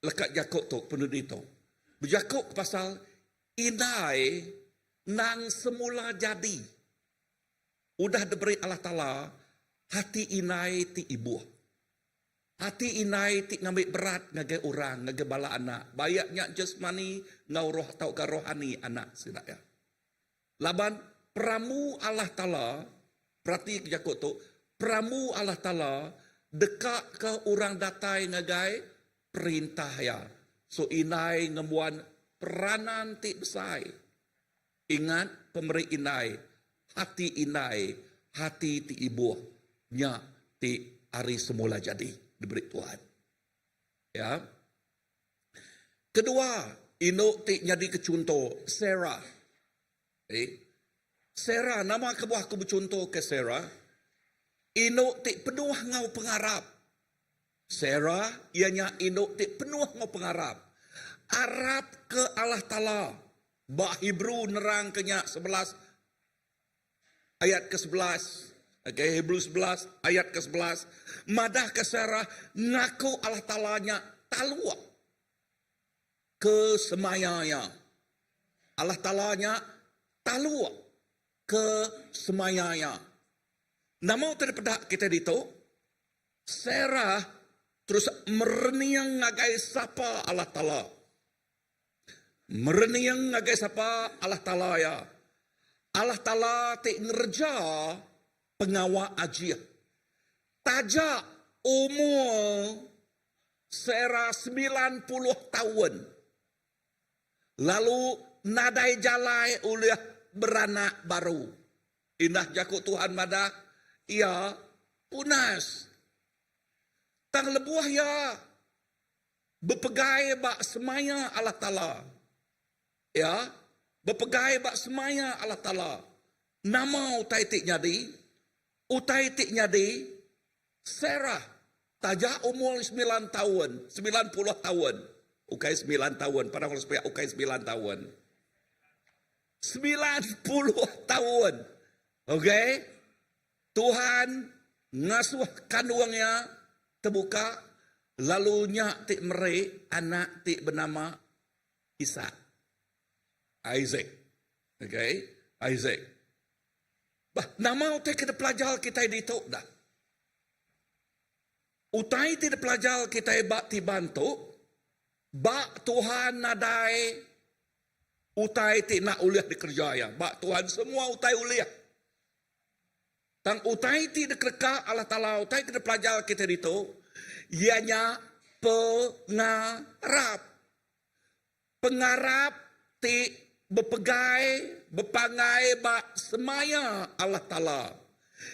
lekat Yakub tu penuh itu. Berjakub pasal inai nang semula jadi. Udah diberi Allah Ta'ala, hati inai ti ibu. Hati inai ti ngambil berat ngagai orang, ngagai bala anak. Bayaknya jasmani, ngau roh tau ke rohani anak sidak ya. Laban pramu Allah Ta'ala, perhati Yakub tu, pramu Allah Ta'ala dekat ke orang datai ngagai perintah ya. So inai ngemuan peranan ti besai. Ingat pemberi inai, hati inai, hati ti ibu nya ti hari semula jadi diberi Tuhan. Ya. Kedua, induk ti jadi kecunto Sarah. Sarah, nama kebuah aku bercontoh ke Sarah. Induk ti penuh ngau pengharap. Sarah, ianya induk ti penuh ngau pengharap. Arab ke Allah Ta'ala. Bak Hebrew nerang kenyak 11 ayat ke-11. Okay, Hebrew 11 ayat ke-11. Madah ke Sarah ngaku Allah Ta'alanya talua ke semayanya. Allah Ta'alanya talua ke semayanya. Namun daripada kita itu, Sarah terus mereniang ngagai sapa Allah Ta'ala. Mereniang ngagai sapa Allah Ta'ala ya. Allah Ta'ala ti ngerja pengawa ajiah. Tajak umur Sarah 90 tahun. Lalu nadai jalai oleh beranak baru. Indah jakut Tuhan madah. Ia punas. Tang lebuah ya. Berpegai bak semaya Allah Ta'ala. Ya. Berpegai bak semaya Allah Ta'ala. Nama utai tik nyadi. Utai tik nyadi. Sarah. Tajak umur 9 tahun. 90 tahun. Ukai 9 tahun. Pada kalau supaya ukai 9 tahun. 90 tahun. Okey. Tuhan ngasuh kandungnya terbuka. Lalu nyak tik meri anak tik bernama Ishak. Isaac. Okay? Isaac. Bah, nama utai kita pelajar kita di itu dah. Utai tidak pelajar kita bak tibantu. Bak Tuhan nadai. Utai tidak nak uliah dikerjaya. Bak Tuhan semua utai uliah. Tang utai tidak kerka Allah Ta'ala. Utai kita pelajar kita di itu. Ianya pengarap. Pengarap ti berpegai bak semaya Allah Ta'ala.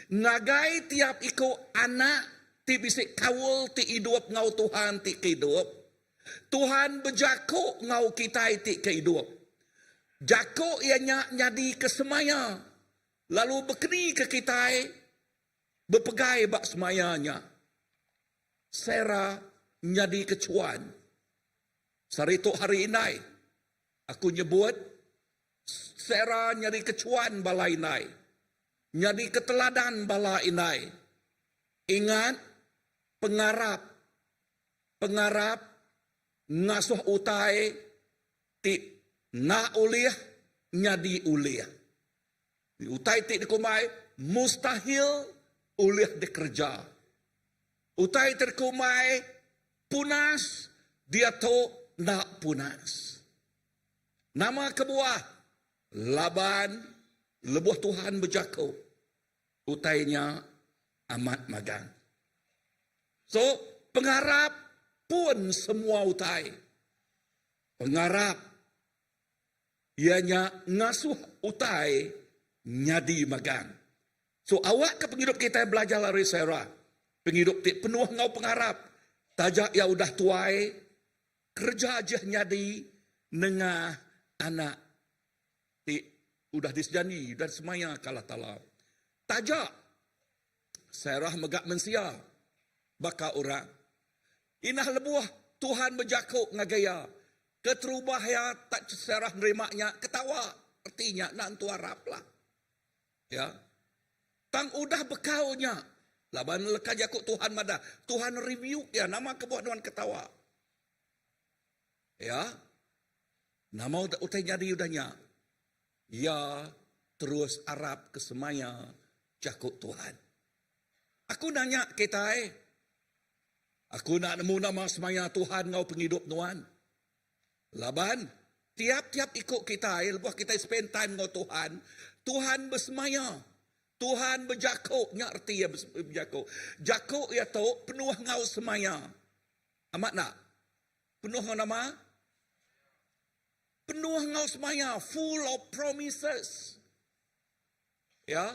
Ngagai tiap iko anak ti bisik kawul ti hidup ngau Tuhan ti kehidup. Tuhan berjakuk ngau kita ti kehidup. Jakuk ianya nyadi ke semaya. Lalu berkeni ke kita berpegai bak semayanya. Sarah nyadi kecuan. Sarituk hari inai. Aku nyebut Sarah nyari kecuan bala inai. Nyari keteladan bala inai. Ingat, pengarap. Pengarap, ngasuh utai, ti na uliah, nyadi uliah. Utai ti dikumai, mustahil uliah dikerja. Utai terkumai, punas, dia tu nak punas. Nama kebuah, Laban, lebuh Tuhan berjakau. Utainya amat magang. So, pengarap pun semua utai. Pengarap, ianya ngasuh utai, nyadi magang. So, awak ke penghidup kita belajar dari Sarah. Penghidup penuh ngau pengarap. Tajak ya udah tuai, kerja aja nyadi, nengah anak. Udah disjani dan semaya kalah Ta'ala. tajak Sarah megak mensia baka orang. Inah lebuah Tuhan berjakuk ngagaya. Keterubah ya tak Sarah nerimanya ketawa. Artinya nak entu Arab lah. Ya. Tang udah bekaunya. Laban leka jakuk Tuhan madah. Tuhan review ya nama kebuat Tuhan ketawa. Ya. Nama utai jadi udahnya. Ya terus Arab kesemaya jakuk Tuhan. Aku nanya kita aku nak nemu nama semaya Tuhan ngau penghidup Tuhan. Laban, tiap-tiap ikut kita, lepas kita spend time ngau Tuhan, Tuhan bersemaya. Tuhan berjakuk, nya arti ya berjakuk. Jakuk ya tu penuh ngau semaya. Amat nak? Penuh ngau nama? Penuh ngau semaya, full of promises. Ya.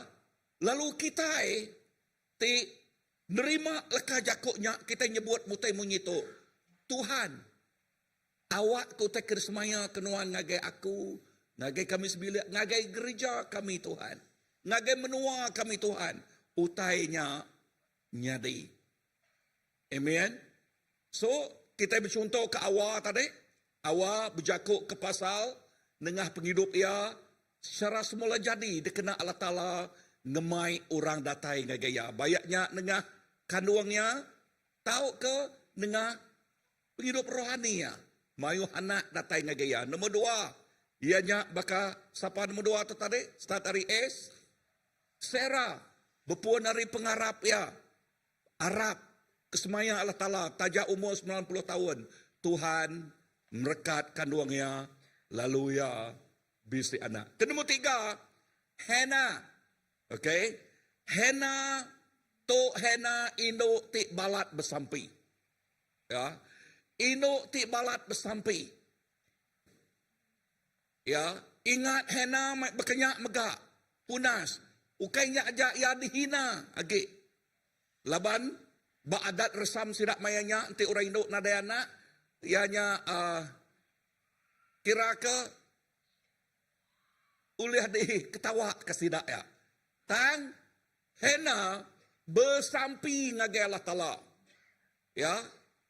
Lalu kita nerima leka jakuknya, kita nyebut mutai munyitu. Tuhan, awak ku tekir semaya kenuan ngagai aku, ngagai kami sebilik, ngagai gereja kami Tuhan. Ngagai menua kami Tuhan. Utainya nyadi. Amen. So, kita bercontoh ke awak tadi. Awak berjakuk ke pasal, nengah penghidup ia, secara semula jadi, dikena Allah Ta'ala, ngemai orang datai ngagaya. Bayaknya nengah kandungnya, tahu ke nengah penghidup rohani ya. Mayu anak datai ngagaya. Nombor 2, ianya baka siapa nombor 2 tu tadi? Start dari S. Sarah, berpuan dari pengarap ya. Arab, kesemaya Allah Ta'ala, tajak umur 90 tahun. Tuhan merekat kandungnya, lalu ya bisi anak. Nombor 3, Hannah. Okay. Hannah ino ti balat bersampi. Ya. Ino ti balat bersampi. Ya. Ingat Hannah berkenyak megak. Punas. Ukainya aja ya dihina. Agi. Laban. Baadat resam sidak mayanya. Nanti orang Indo nadayana. Ianya kira ke. Ulih di ketawa kesidak ya. Tang Hannah bersampi ngagai Allah Ta'ala. Ya.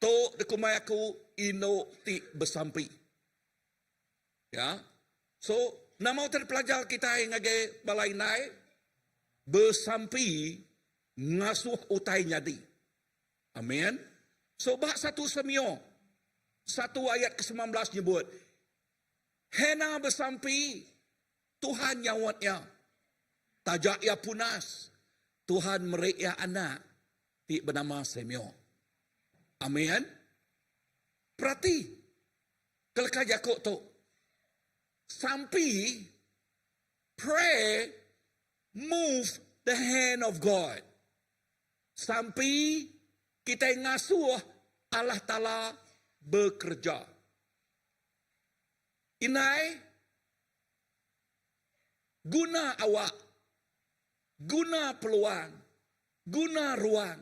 To dekumai aku ino ti bersampi. Ya. So, nama terpelajar kita yang ngagai balai naik. Bersampi ngasuh utai nyadi. Amin. So, bak 1 Samuel. 1 ayat ke-19 nyebut. Hannah bersampi. Tuhan nyawatnya. Tajak ia punas. Tuhan merik ia anak. Ti bernama Samuel. Amin. Perhati. Kelekah Yakub tu. Sampai. Pray. Move the hand of God. Sampai. Kita ngasuh. Allah Ta'ala bekerja. Inai. Guna awak. Guna peluang. Guna ruang.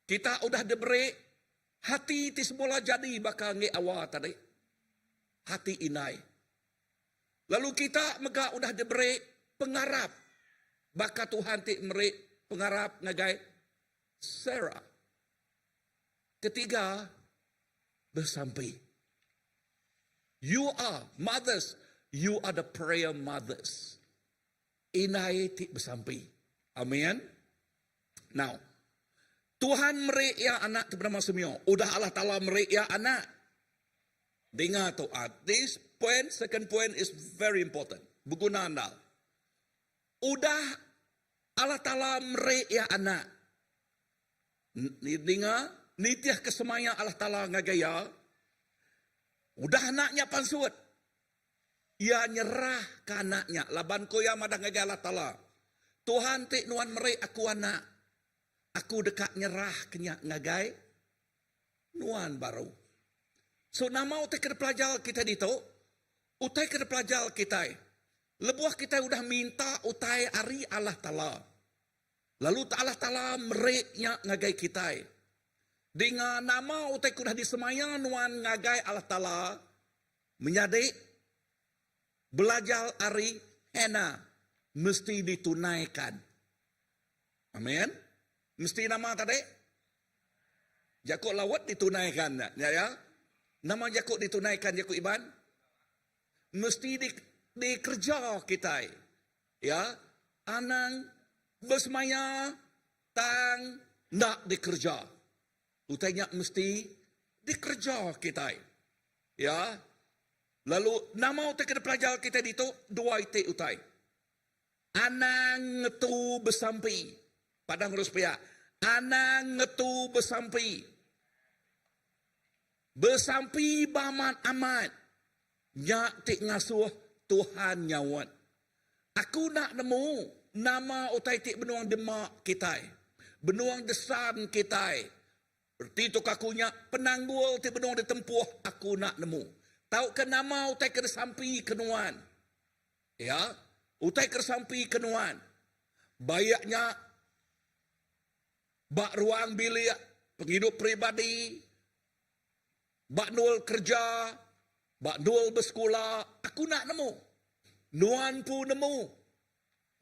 Kita udah diberi hati ti semula jadi bakal nge awal tadi. Hati inai. Lalu kita mega udah diberi pengarap. Bakal Tuhan ti meri pengarap ngagai Sarah. Ketiga, bersampai. You are mothers. You are the prayer mothers. Inai ti bersampai. Amin. Now, Tuhan meri ya anak bernama Samuel. Udah Allah Ta'ala meri ya anak. Dengar tu. This point, second point is very important. Berguna anda. Udah Allah Ta'ala meri ya anak. Dengar. Nitiah kesemaya Allah Ta'ala ngagaya. Udah anaknya pansut. Ia nyerah ke anaknya. Laban ko ya madah ngagaya Allah Ta'ala. Tuhan ti nuan meri aku anak. Aku dekat nyerah kenyak ngagai. Nuan baru. So nama utai kena pelajar kita dito. Utai kena pelajar kita. Lebuah kita udah minta utai ari Allah Ta'ala. Lalu Allah Ta'ala meriknya ngagai kita. Dengan nama utai kudah disemaya nuan ngagai Allah Ta'ala. Menjadi. Belajar ari Hannah. Mesti ditunaikan. Amin. Mesti nama tadi. Jakut lawat ditunaikan. Ya. Nama jakut ditunaikan jakut Iban. Mesti dikerja kita. Ya. Anang bersemaya tang nak dikerja. Utainya mesti dikerja kita. Ya. Lalu nama utai kena pelajar kita itu dua itik utai. Anang ngetu bersampi. Padang harus pihak. Anang ngetu bersampi. Bersampi baman amat. Nyak tik ngasuh Tuhan nyawat. Aku nak nemu nama utai tik benuang demak kita. Benuang desan kita. Berarti itu kakunya penanggul tik benuang ditempuh aku nak nemu. Tahu ke nama utai kena sampi kenuan. Ya. Utai kena sampi kenuan. Bayaknya bak ruang bilik penghidup peribadi. Bak nul kerja. Bak nul bersekolah. Aku nak nemu. Nuan pun nemu.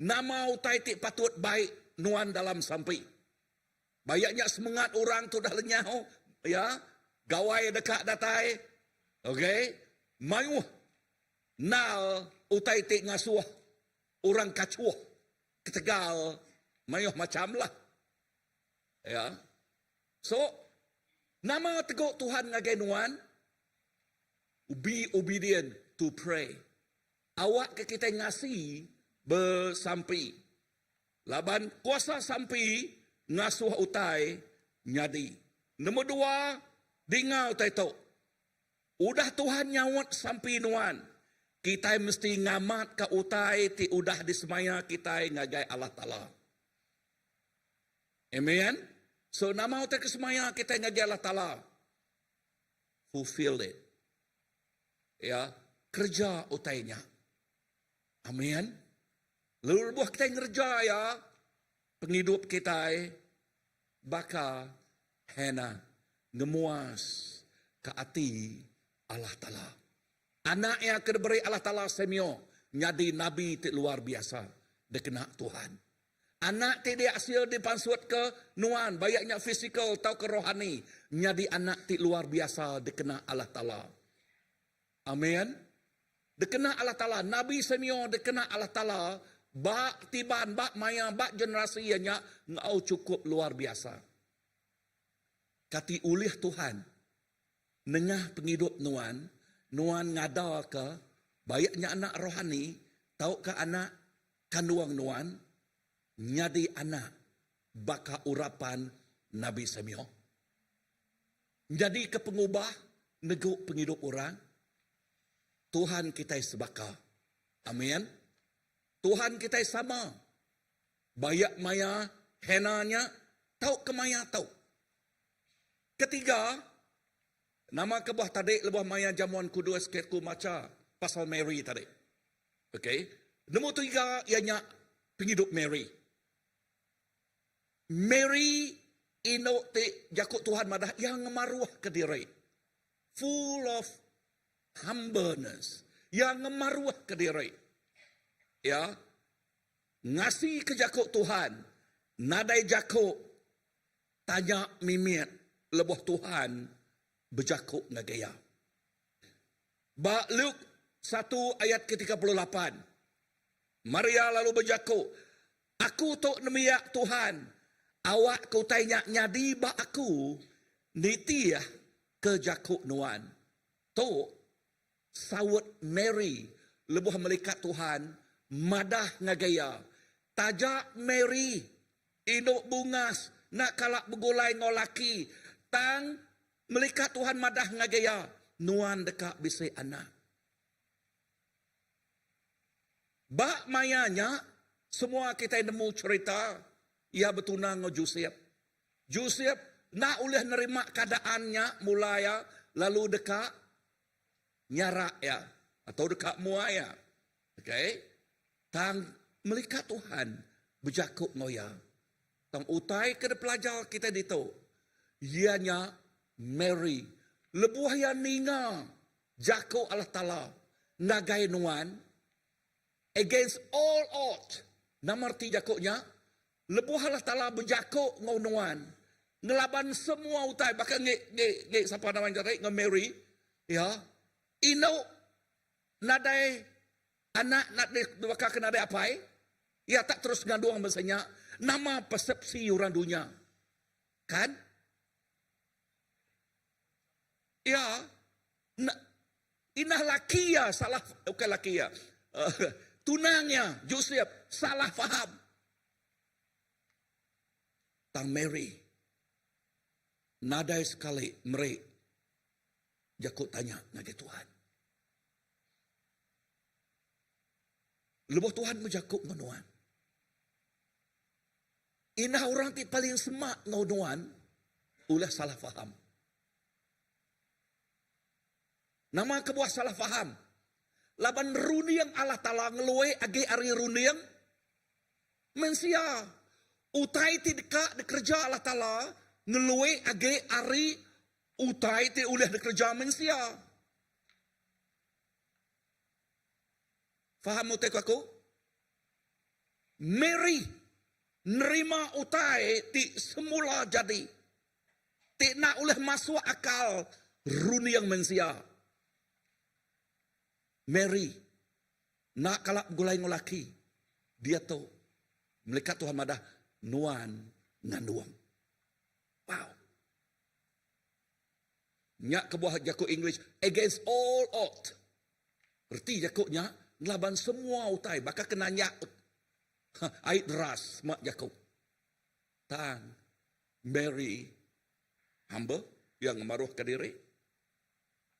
Nama utai tik patut baik nuan dalam sampi. Bayaknya semangat orang tu dah lenyau. Ya. Gawai dekat datai. Okey. Mayuh. Nal utai tik ngasuh. Orang kacuh. Ketegal. Mayuh macam lah. Ya. So. Nama teguk Tuhan ngagai nuan. Be obedient to pray. Awak ke kita ngasi bersampi. Laban kuasa sampi ngasuh utai nyadi. Nombor dua. Dengar utai tu. Udah Tuhan nyawat sampai nuan. Kita mesti ngamat ke utai ti udah disemaya kita ngagai Allah Ta'ala. Amen. So nama utai kesemaya kita ngagai Allah Ta'ala. Fulfill it. Ya. Kerja utainya. Amen. Lalu buah kita ngerja ya. Penghidup kita. Baka hena. Ngemuas ke hati Allah Ta'ala. Anak yang kena beri Allah Ta'ala semio. Nyadi Nabi ti luar biasa. Dia kena Tuhan. Anak ti dia hasil dipansut ke nuan. Bayaknya fisikal atau ke rohani. Nyadi anak ti luar biasa. Dia kena Allah Ta'ala. Amin. Dia kena Allah Ta'ala. Nabi semio dia kena Allah Ta'ala. Bak tiban, bak maya, bak generasi ianya. Ngau cukup luar biasa. Kati ulih Tuhan. Nengah penghidup nuan. Nuan ngada ke. Bayaknya anak rohani. Tahu ke anak kandung nuan. Nyadi anak. Baka urapan Nabi Semio. Jadi ke pengubah. Neguk penghidup orang. Tuhan kita sebaka. Amin. Tuhan kita sama. Bayak maya. Henanya. Tahu ke maya tahu. Ketiga. Nama kebuah tadi lebuh maya jamuan kudus ketku maca pasal Mary tadi. Okey. Nombor tiga ianya penghidup Mary. Mary ino te jakut Tuhan madah yang ngemaruah ke diri. Full of humbleness. Yang ngemaruah ke diri. Ya. Ngasih ke jakut Tuhan. Nadai jakut tanya mimit lebuh Tuhan. Berjakuk ngagaya. Ba Luke 1 ayat ke-38. Maria lalu berjakuk. Aku tok nemiak Tuhan. Awak kau tanya nyadi ba aku. Nitiah ke jakuk nuan. Tok sawut Mary. Lebuh melikat Tuhan. Madah ngagaya. Tajak Mary. Induk bungas. Nak kalak begulai ngolaki. Tang melikat Tuhan madah ngagaya. Nuan dekat bisik anak. Bak mayanya. Semua kita nemu cerita. Ia bertunang dengan Joseph. Joseph nak boleh nerima keadaannya mulai lalu dekat nyarak ya. Atau dekat muaya. Okay. Tang melikat Tuhan. Berjakuk ngoya. Tang utai ke pelajar kita dito. Ianya Mary. Lebuh yang ninga. Jakuk Allah Ta'ala. Nagai nuan. Against all odds. Namarti jakuknya. Lebuh Allah Ta'ala berjakuk ngonuan. Ngelaban semua utai. Bahkan ngek siapa namanya tadi, nge-Mary. Ya. Ino, nadai anak nak bakal kena ada apa? Ya tak terus ngaduang bahasanya. Nama persepsi orang dunia. Kan? Ya. Inah laki ya salah. Bukan laki ya. Tunangnya Joseph salah faham. Tang Mary. Nadai sekali mereka. Jakut tanya nadi Tuhan. Lebuh Tuhan menjakut ngonuan. Inah orang ti paling semak ngonuan. Ulah salah faham. Nama kebuah salah faham. Laban runiang Allah Ta'ala ngeluai agi ari runiang. Mensia. Utai ti dekat dikerja Allah Ta'ala. Ngeluai agi ari utai ti ulah dikerja mensia. Faham utai aku? Mary nerima utai ti semula jadi. Ti nak ulah masuk akal runiang mensia. Mary nak kalap gulai ngolaki. Dia tahu melekat Tuhan madah nuan nganuang. Wow. Nyak kebuah jakuk English against all odds. Erti jakuknya ngelaban semua utai bakal kena nyak ait deras mak jakuk. Tang Mary hamba yang maruh ke diri.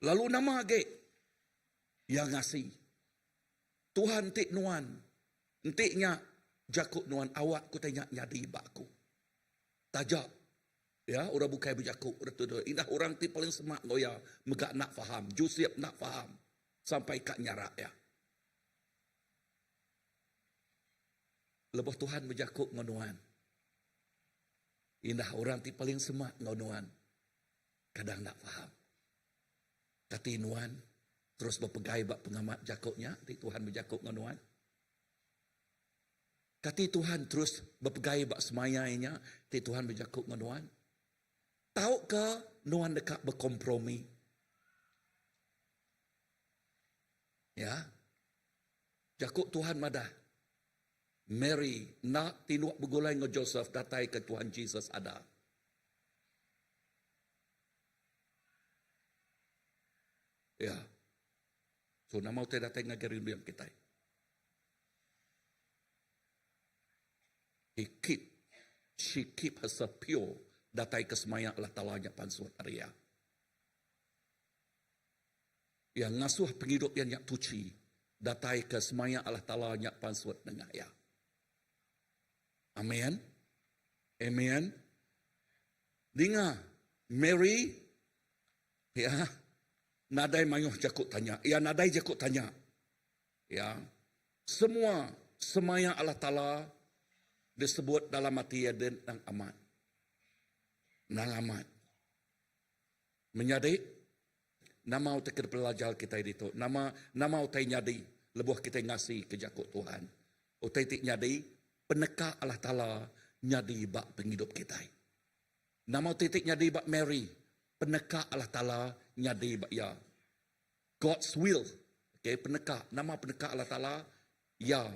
Lalu nama age yang ngasih. Tuhan tik nuan. Entiknya jakuk nuan awak ku tanya nyadi bakku. Tajak. Ya, orang bukai berjakuk. Indah orang ti paling semak ngoya. Megak nak faham. Joseph nak faham. Sampai kat nyarak ya. Lepas Tuhan berjakuk ngonuan. Indah orang ti paling semak ngonuan. Kadang nak faham. Kati nuan. Terus berpegai bak pengamat jakuknya. Ti Tuhan berjakuk ngonuan. Kati Tuhan terus berpegai bak semayainya. Ti Tuhan berjakuk ngonuan. Tahu ke nuan dekat berkompromi? Ya. Jakuk Tuhan madah. Mary nak tinuk bergulai dengan Joseph datai ke Tuhan Jesus ada. Ya. So nama utai datai dengan gerindu yang kita. She keep herself pure. Datai kesemaya Allah Ta'ala nya pansuat Arya. Yang ngasuh penghidup yang nyak tuci. Datai kesemaya Allah Ta'ala nya pansuat dengan ya. Amen. Amen. Dengar. Mary. Ya. Nadai mayuh jakut tanya. Ya nadai jakut tanya. Ya. Semua semaya Allah Ta'ala disebut dalam mati Eden dan amat. Nang amat. Menyadi. Nama utai pelajar kita itu. Nama utai nyadi. Lebuh kita ngasih ke jakut Tuhan. Utai tik nyadi. Peneka Allah Ta'ala nyadi bak penghidup kita. Nama utai tik nyadi bak Mary. Peneka Allah Ta'ala nyadi bak ya. God's will. Okay, peneka. Nama peneka Allah Ta'ala. Ya.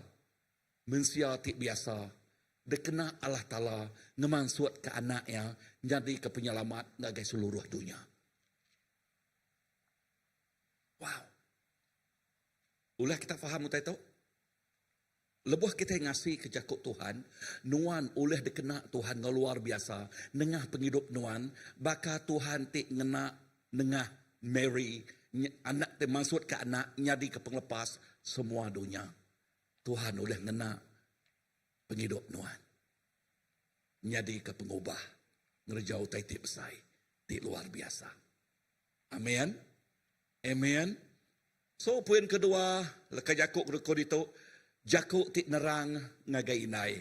Mensia tik biasa. Dekena Allah Ta'ala ngemansut ke anaknya jadi ke penyelamat ngagai seluruh dunia. Wow. Ulah kita faham utai tu? Lebuh kita ngasih ke jakut Tuhan, nuan oleh dekena Tuhan luar biasa. Nengah penghidup nuan, baka Tuhan tik ngena nengah Mary, anak te maksud ke anak nyadi ke penglepas semua dunia. Tuhan oleh ngena penghidup nuan. Nyadi ke pengubah. Ngerjau tai ti besai. Ti luar biasa. Amen. Amen. So poin kedua. Leka jakuk rekod itu. Jakuk ti nerang ngagai inai.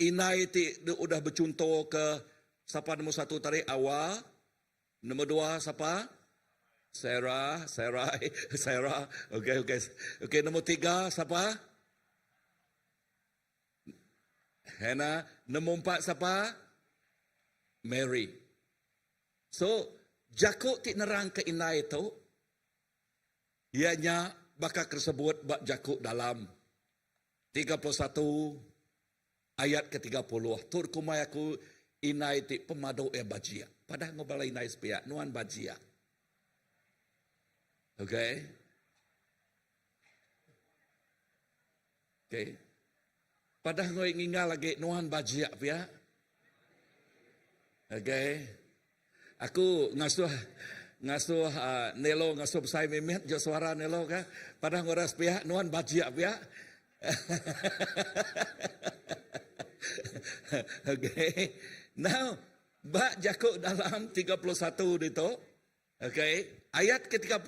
Inai ti udah bercontoh ke. Siapa nombor satu tarik Awa. Nombor dua siapa? Sarah. Okay, nombor tiga siapa? Hannah. Nombor 4 siapa? Mary. So, Jakub ti nerang ke inai tu. Ianya bakal tersebut bak Jakub dalam 31 ayat ke-30. Tur kumai aku inai ti pemado bajia. Padahal ngobala inai sepia. Nuan bajia. Okay. Okay. Padahal ngoi ngingal lagi nuan bajia pia. Okay. Aku ngasuh Nelo ngasuh saya memet jo suara Nelo ka. Padahal ngoras pia nuan bajia pia. Okay. Now, bak Jakub dalam 31 itu. Okay. Ayat ke-30.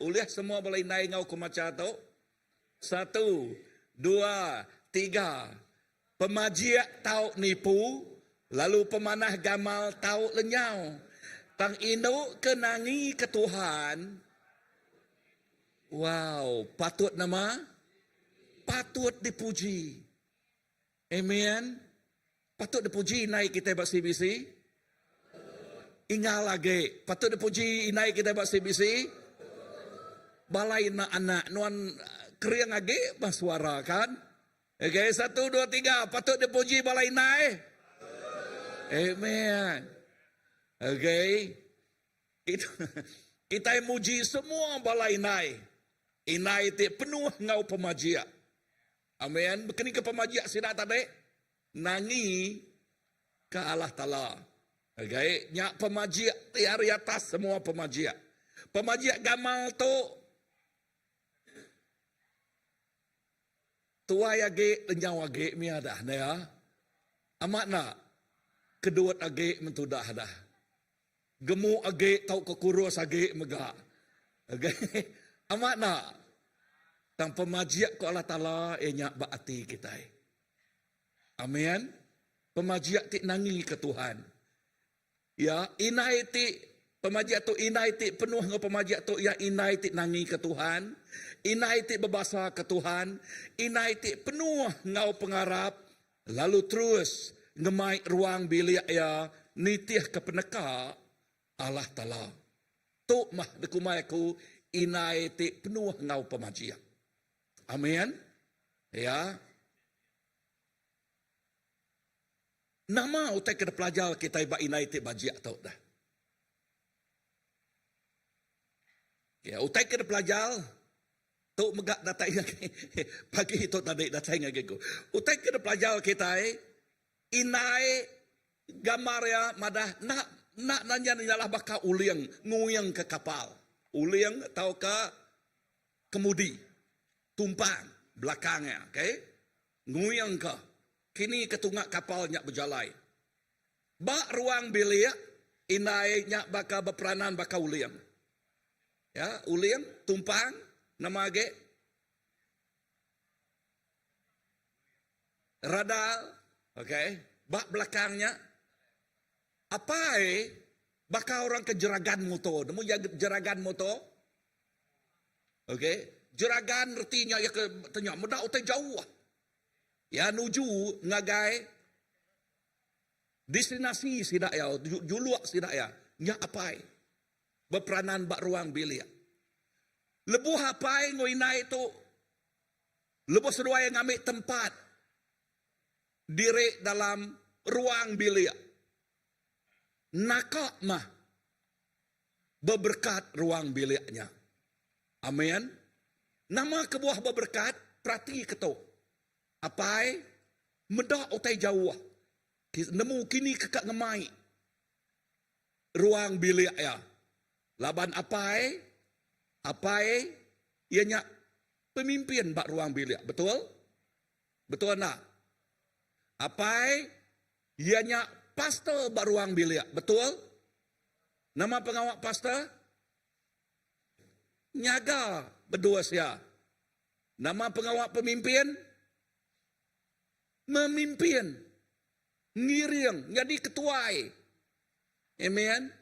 Uliah semua boleh naik ngau kumaca tu. 1, 2, 3. Pemajiak tau nipu. Lalu pemanah gamal tau lenyau. Tang induk kenangi ke Tuhan. Wow, patut nama? Patut dipuji. Amen. Patut dipuji naik kita bak CBC. Ingat lagi, patut dipuji naik kita bak CBC. Balai na anak nuan keriang lagi bersuara kan? Okay, 1, 2, 3. Patut dipuji balai naik. Amen. Okay. Kita muji semua balai inai. Inai itu penuh ngau pemajia. Amen. Bekini ke pemajia sida tadi. Nangi ke Allah Ta'ala. Okay. Nyak pemajia di hari atas semua pemajia. Pemajia gamal tu. Tuai age lenyau age miadah ya. Amat nak. Kedua age mentudah dah. Gemu age tau kekurus age megak. Okay. Amat nak. Tang pemajiak ko Allah Ta'ala nyak baati kita. Amin. Pemajiak ti nangi ke Tuhan. Ya, inai ti pemajiak tu inai ti penuh ngau pemajiak tu ya inai ti nangi ke Tuhan. Inai ti berbahasa ke Tuhan. Inai ti penuh ngau pengarap. Lalu terus ngemai ruang bilik ya nitih ke peneka Allah Ta'ala. Tu mah dekumai aku inai ti penuh ngau pemajiak. Amin. Ya. Nama utai kena pelajar kita iba inai ti bajiak tau dah. Ya, utai kena pelajar tu megak datang pagi itu tadi datang lagi ku. Utai kena pelajar kita inai gambar ya madah nak nanya nyalah bakal uliang nguyang ke kapal. Uliang atau ke kemudi. Tumpang belakangnya, okay? Nguyang ke. Kini ketungak kapalnya berjalan. Bak ruang bilik, inai nyak bakal berperanan bakal uliang. Ya, uliang, tumpang, nama age. Radar, okay? Bak belakangnya. Apa bakal orang ke jeragan motor. Nemu jeragan motor. Okay? Jeragan artinya ya ke tanya mudah utai jauh. Ya nuju ngagai destinasi sidak ya, juluak sidak ya. Nya apai? Berperanan bak ruang bilik. Lebuh apai ngoinai itu. Lebuh sedua yang ngambil tempat diri dalam ruang bilik. Nakak mah berberkat ruang biliknya. Amin. Nama kebuah berberkat perhati ketuk. Apai medak utai jauh. Nemu kini kekak ngemai ruang bilik ya. Laban apai ianya pemimpin bak ruang bilik. Betul? Betul nak? Apai ianya pastor bak ruang bilik. Betul? Nama pengawal pastor? Nyaga berdua sia. Nama pengawal pemimpin? Memimpin. Ngiring. Jadi ketuai. Amen.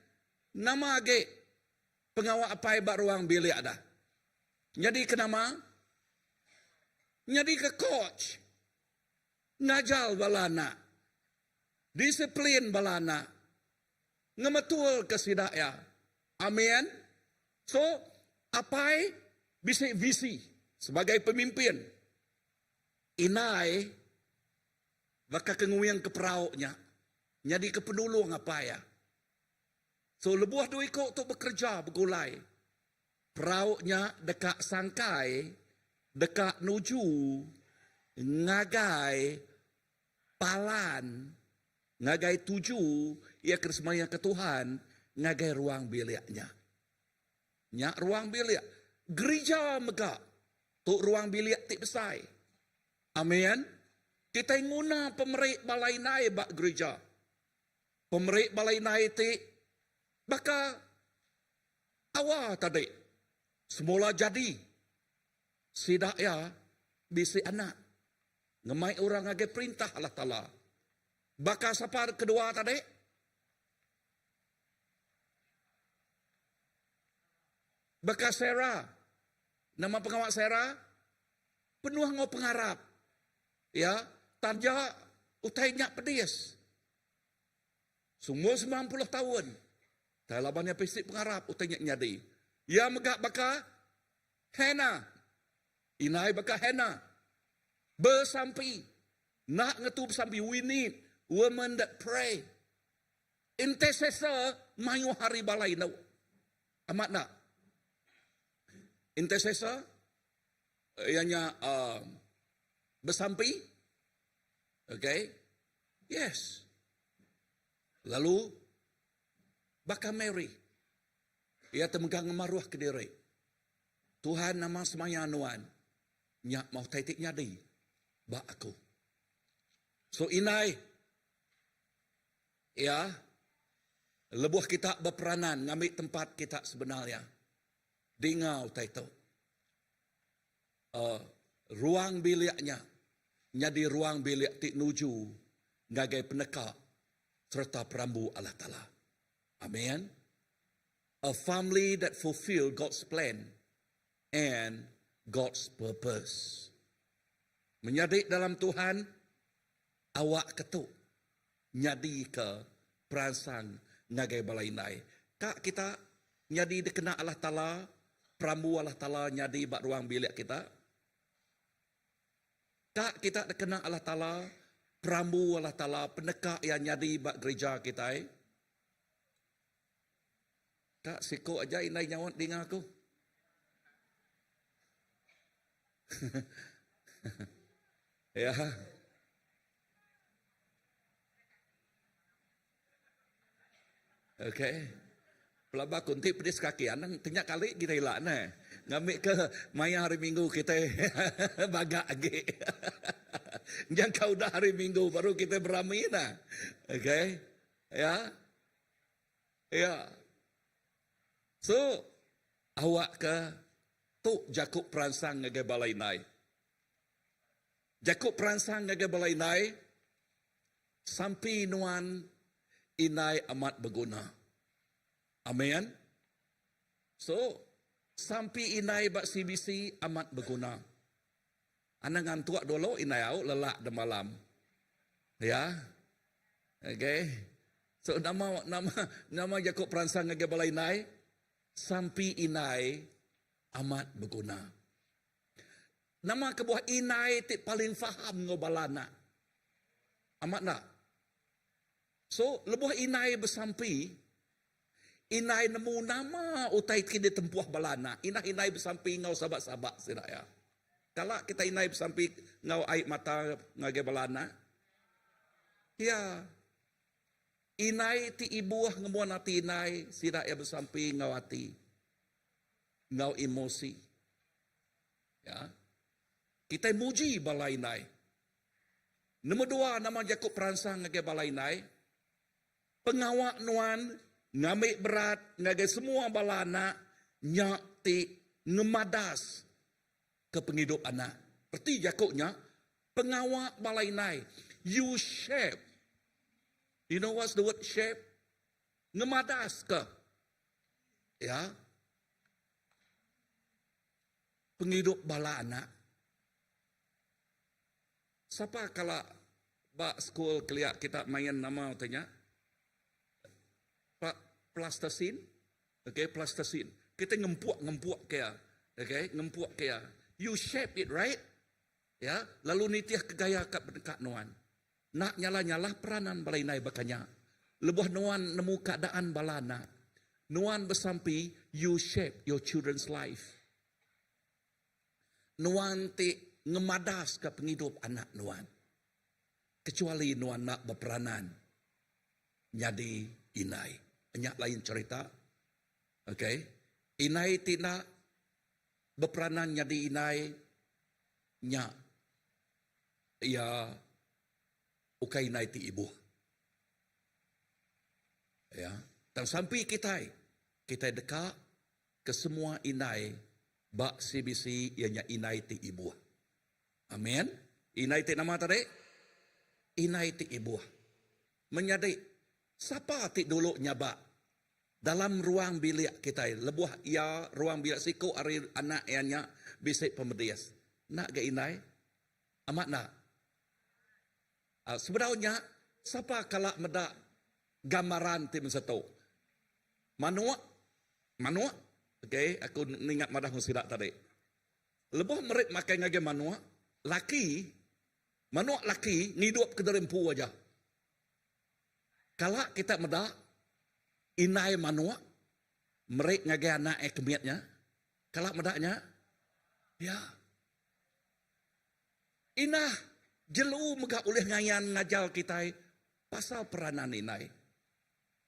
Nama age. Pengawal apa bak ruang bilik dah. Jadi ke nama? Jadi ke coach. ngajal balana, disiplin balana, ngematul kesidaya. Amin. So, apai bisik visi sebagai pemimpin. Inai baka kenguyang keperaunya. Jadi kepedulung apa ya. So, lebuah dua ikut untuk bekerja bergulai. Perauknya dekat sangkai, dekat nuju, ngagai, palan, ngagai tuju, ia kesemaya ke Tuhan, ngagai ruang biliknya. Nyak ruang bilik. Gereja megak. Tuk ruang bilik tik besar. Amin. Kita nguna pemerik balai naik bak gereja. Pemerik balai naik tik. Baka awal tadi. Semula jadi. Sidak ya. Bisi anak. Ngemai orang agai perintah Allah Ta'ala. Baka siapa kedua tadi? Baka Sarah. Nama pengawal Sarah. Penuh ngau pengharap. Ya. Tarja utainya pedis. Semua 90 tahun. Talabannya pesik pengharap utainya nyadi. Ya megak baka Hannah. Inai baka Hannah. Bersampi. Nak ngetu bersampi. We need women that pray. Intercessor mayu hari balai nau. Amat nak. Intercessor. Ianya bersampi. Okay. Yes. Lalu. Baka Mary. Ia temegang maruah ke diri. Tuhan nama semaya anuan. Nyak mau taitik nyadi. Bak aku. So inai. Ya. Lebuh kita berperanan. Ngambil tempat kita sebenarnya. Dingau taito. Ruang biliknya. Nyadi ruang bilik tik nuju. Ngagai penekak. Serta perambu Allah Ta'ala. Amen. A family that fulfill God's plan and God's purpose. Menyadik dalam Tuhan, awak ketuk. Nyadi ke perangsang ngagai balai nai. Kak kita nyadi dikena Allah Ta'ala, perambu Allah Ta'ala nyadi bak ruang bilik kita. Kak kita dikena Allah Ta'ala, perambu Allah Ta'ala, penekak yang nyadi bak gereja kita. Kak, siko aja inai nyawat dengan aku. Ya. Okay. Pelabak kuntik pedis kaki. Anang tenyak kali kita hilak nah. Ngambil ke maya hari Minggu kita bagak lagi. Jangan kau dah hari Minggu baru kita beramai nah. Okay. Ya. Ya. So, awak ke tu Jakub perangsang ngagai balai nai. Jakub perangsang ngagai balai nai. Sampai nuan inai amat berguna. Amin. So, sampai inai bak CBC amat berguna. Anak ngantuak dulu inai au lelak de malam. Ya. Okay. So, nama Jakub perangsang ngagai balai nai. Sampai inai amat berguna. Nama kebuah inai tik paling faham ngobalana. Amat nak. So, lebuh inai bersampi. Inai nemu nama utai kini tempuh balana. Inai bersampi ngau sabak-sabak sila ya. Kalau kita inai bersampi ngau air mata ngagai balana. Ya. Inai ti ibuah ngemuan hati inai. Sila ya bersampi ngau hati. Ngau emosi. Ya. Kita muji balai inai. Nombor 2 nama Jakub perangsang ngagai balai inai. Pengawak nuan ngambil berat ngagai semua balana nyak ti ngemadas ke penghidup anak. Berarti Jakubnya pengawak balai inai. You shape. You know what's the word shape? Ngemadas ke? Ya. Penghidup bala anak. Siapa kalau Bak school keliak kita main nama tanya. Pak plastasin. Okay, plastasin. Kita ngempuak kaya. Okay, ngempuak kaya. You shape it, right? Ya, lalu nitiah kegaya kat berdekat nuan. Nak nyala-nyala peranan balai nai bakanya. Lebuh nuan nemu keadaan balana. Nuan bersampi, you shape your children's life. Nuan ti ngemadas ke penghidup anak nuan. Kecuali nuan nak berperanan. Jadi inai. Banyak lain cerita. Okay. Inai tidak berperanan jadi inai. Nyak. Ya. Ukai inai ti ibu. Ya. Dan sampai kita dekat ke semua inai. Bak CBC ianya inai ti ibu. Amin. Inai ti nama tadi? Inai ti ibu. Menyadari, siapa ti dulu nyabak dalam ruang bilik kita, lebuh ia ruang bilik siku ari anak ianya bisik pemedias. Nak ke inai? Amat nak? Sebenarnya, siapa kalak medak gambaran ti mensetu? Manua? Okay, aku ingat madah musidak tadi. Lebuh merit makai ngage manua, manua laki ngidup ke derempu aja. Kalau kita medak inai manua, merit ngage anak kemiatnya, kalau medaknya, ya. Inah jelu megak oleh ngayan ngajal kita pasal peranan inai.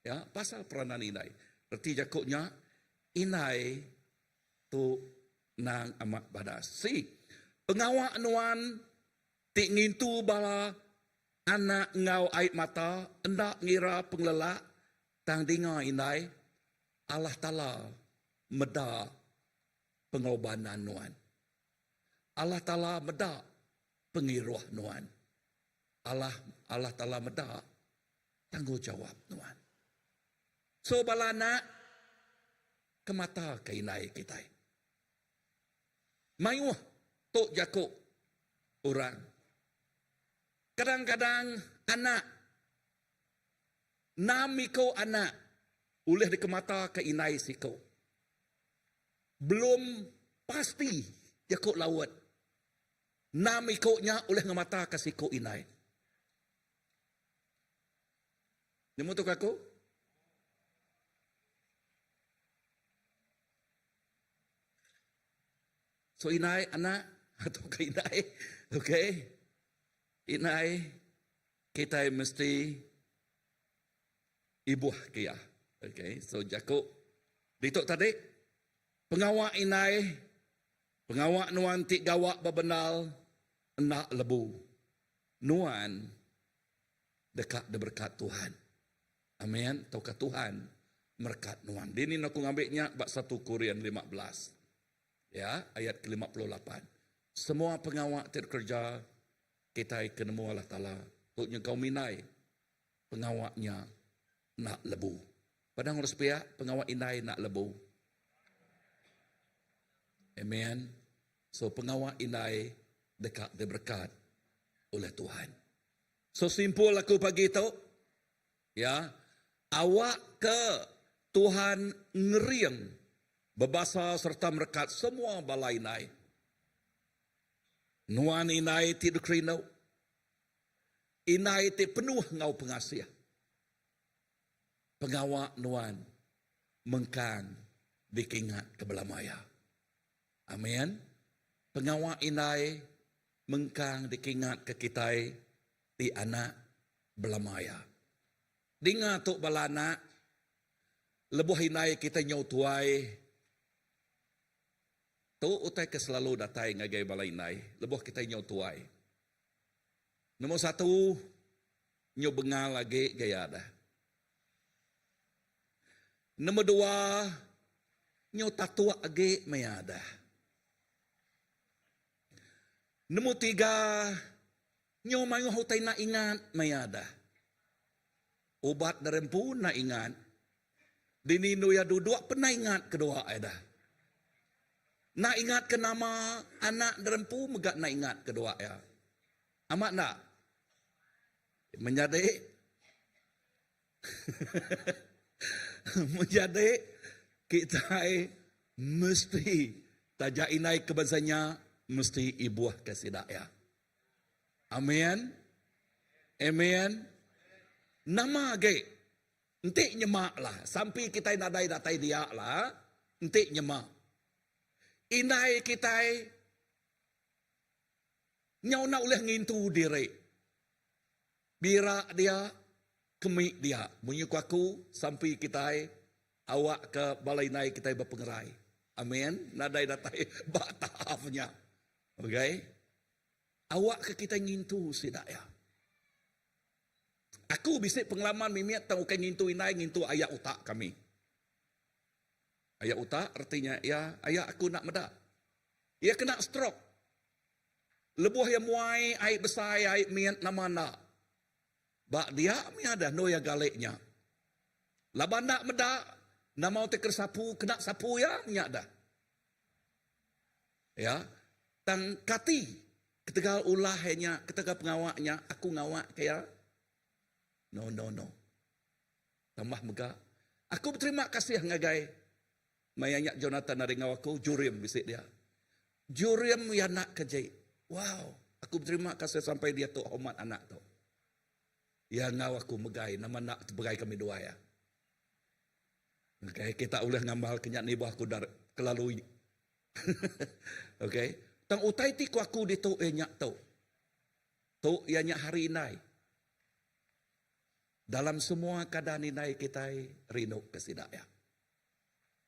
Ya, pasal peranan inai. Berarti jakuknya inai tu nang amat badas. Pengawak nuan ti ngintu bala anak ngau ait mata endak ngira pengelak tang dinga inai Allah Taala meda pengobanan nuan. Allah Taala meda pengiruh nuan. Allah Taala meda tanggungjawab nuan. So balana kemata kainai kita. Mayuh tok jakuk orang. Kadang-kadang anak namiko anak uleh di kemata kainai siko. Belum pasti jakuk lawat. Namikonya uleh ngemata ke siko inai. Nyemutuk aku? So inai anak atau ke inai, okay? Inai kita mesti ibuh kia, okay? So jakuk ditok tadi pengawak inai, pengawak nuan ti gawak bebenal enak lebu, nuan dekat berkat Tuhan, amin. Tahukah Tuhan berkat nuan. Dini aku ngambilnya bab 1 Korintus 15. Ya, ayat ke-58. Semua pengawak terkerja kita kenemu Allah Ta'ala. Tuknya kau minai pengawaknya nak lebu. Padang harus pihak pengawak inai nak lebu. Amen. So pengawak inai dekat diberkat oleh Tuhan. So simpul aku pagi itu. Ya, awak ke Tuhan ngeriang berbasa serta merekat semua balai inai. Nuan inai ti dekrinau. Inai ti penuh ngau pengasih. Pengawak nuan mengkang dikingat ke belamaya. Amin. Pengawak inai mengkang dikingat ke kita ti anak belamaya. Dengar tok balana lebuh inai kita nyau tuai. Tu utai ke selalu datai ngagai balai nai. Lebuh kita nyau tuai. Nombor 1, nyau bengal lagi gaya dah. Nombor 2, nyau tatua lagi maya dah. Nombor 3, nyau mayu hutai nak ingat maya dah. Obat derempu nak ingat. Dini ya duduk pernah ingat kedua dah. Nak ingat ke nama anak derempu megak nak ingat kedua ya. Amat nak. menjadi menjadi kita mesti tajak inai kebangsanya mesti ibuah kasih daya. Amin. Amin. Nama ge entik nyemak lah sampai kita nadai datai dia lah entik nyemak. Inai kita nyau nak oleh ngintu diri. Birak dia, kemik dia. Menyuku aku sampai kita awak ke balai nai kita berpengerai. Amin. Nadai datai bak tahapnya. Okay. Awak ke kita ngintu sidak ya. Aku bisik pengalaman mimiat tahu kan ngintu inai ngintu ayat utak kami. Ayat utak artinya ya ayat aku nak medak. Ia kena stroke. Lebuh yang muai air besar air miat nama nak. Bak dia mi ada noya galeknya. Laban nak medak nama teker sapu kena sapu ya mi ada. Ya. Tang kati ketika ulahnya ketika pengawaknya aku ngawak kaya. No. Tambah megak. Aku berterima kasih ngagai. Mayanyak Jonathan dari ngawaku jurim bisik dia. Jurim ya nak kerja. Wow, aku berterima kasih sampai dia tu hormat anak tu. Ya ngawaku megai nama nak begai kami dua ya. Okay, kita boleh ngamal kenyak ni buah aku dar kelalui. Okay. Tang utai ti ku aku di tu nyak tu. Tu ya nyak hari nai. Dalam semua keadaan inai kita rindu kesidak ya.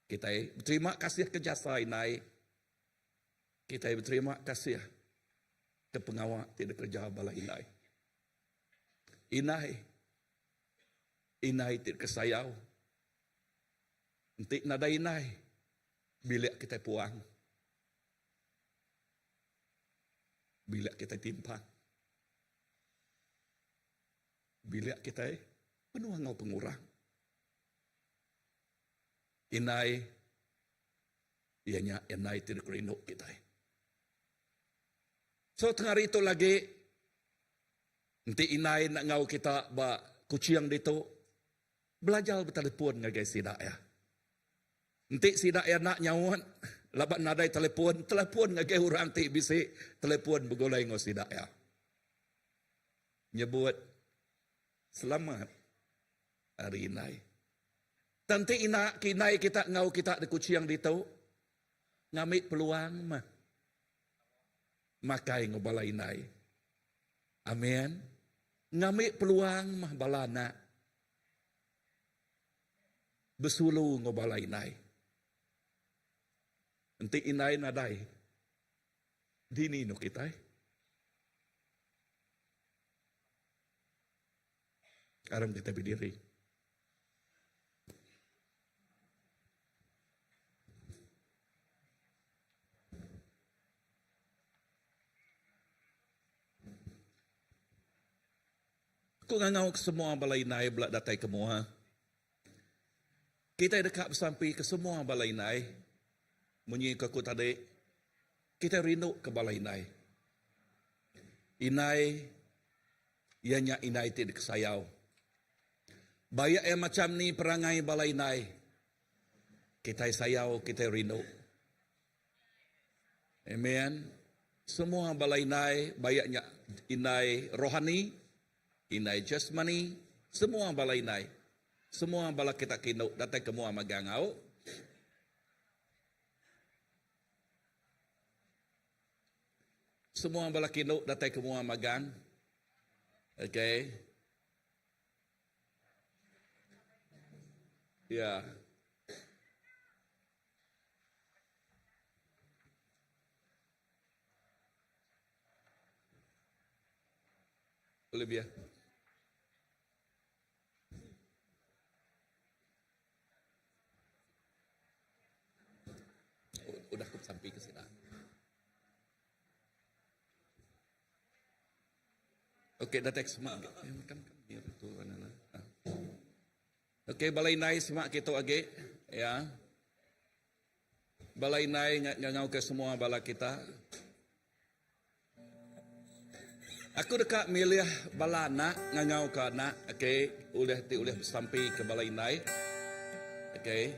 Kita berterima kasih ke jasa inai. Kita berterima kasih ke pengawak tidak kerja balai inai. Inai tidak kesayau. Entik nada inai. Bilik kita puang. Bilik kita timpang. Bilik kita penuh ngau pengurang. Inai, ianya inai tidak rindu kita. So tengah itu lagi, nanti inai nak ngau kita ba kuciang itu, belajar bertelepon ngagai sidak ya. Nanti sidak ya nak nyawat, labat nadai telepon ngagai orang ti bisik, telepon begolai ngau sidak ya. Nyebut, selamat hari inai. Tanti kinai kita ngau kita di kuciang itu, ngamit peluang mah. Makai ngobalai inai. Amin. Ngamit peluang mah balana. Besulu ngobalai inai. Nanti inai nadai. Dini no kita. Sekarang kita berdiri. Aku ngangau ke semua balai nai belak datai ke mua. Kita dekat sampai ke semua balai nai. Munyi ke aku tadi. Kita rindu ke balai nai. Inai. Ianya inai tidak kesayau. Bayak yang macam ni perangai balai nai. Kita sayau, kita rindu. Amen. Semua balai nai. Bayaknya inai rohani. Inai jasmani, semua balai nai. Semua bala kita kinau datang ke mua magangau. Semua bala kinau datang ke mua magang. Okay. Ya. Olivia. Udah aku sampai ke sini. Okey, dah teks semak. Kan biar tu mana. Okey, balai nai semak kita age, ya. Balai nai ngau ke semua bala kita. Aku dekat milih bala anak, ngangau ke anak, okey, oleh sampai ke balai nai. Okey.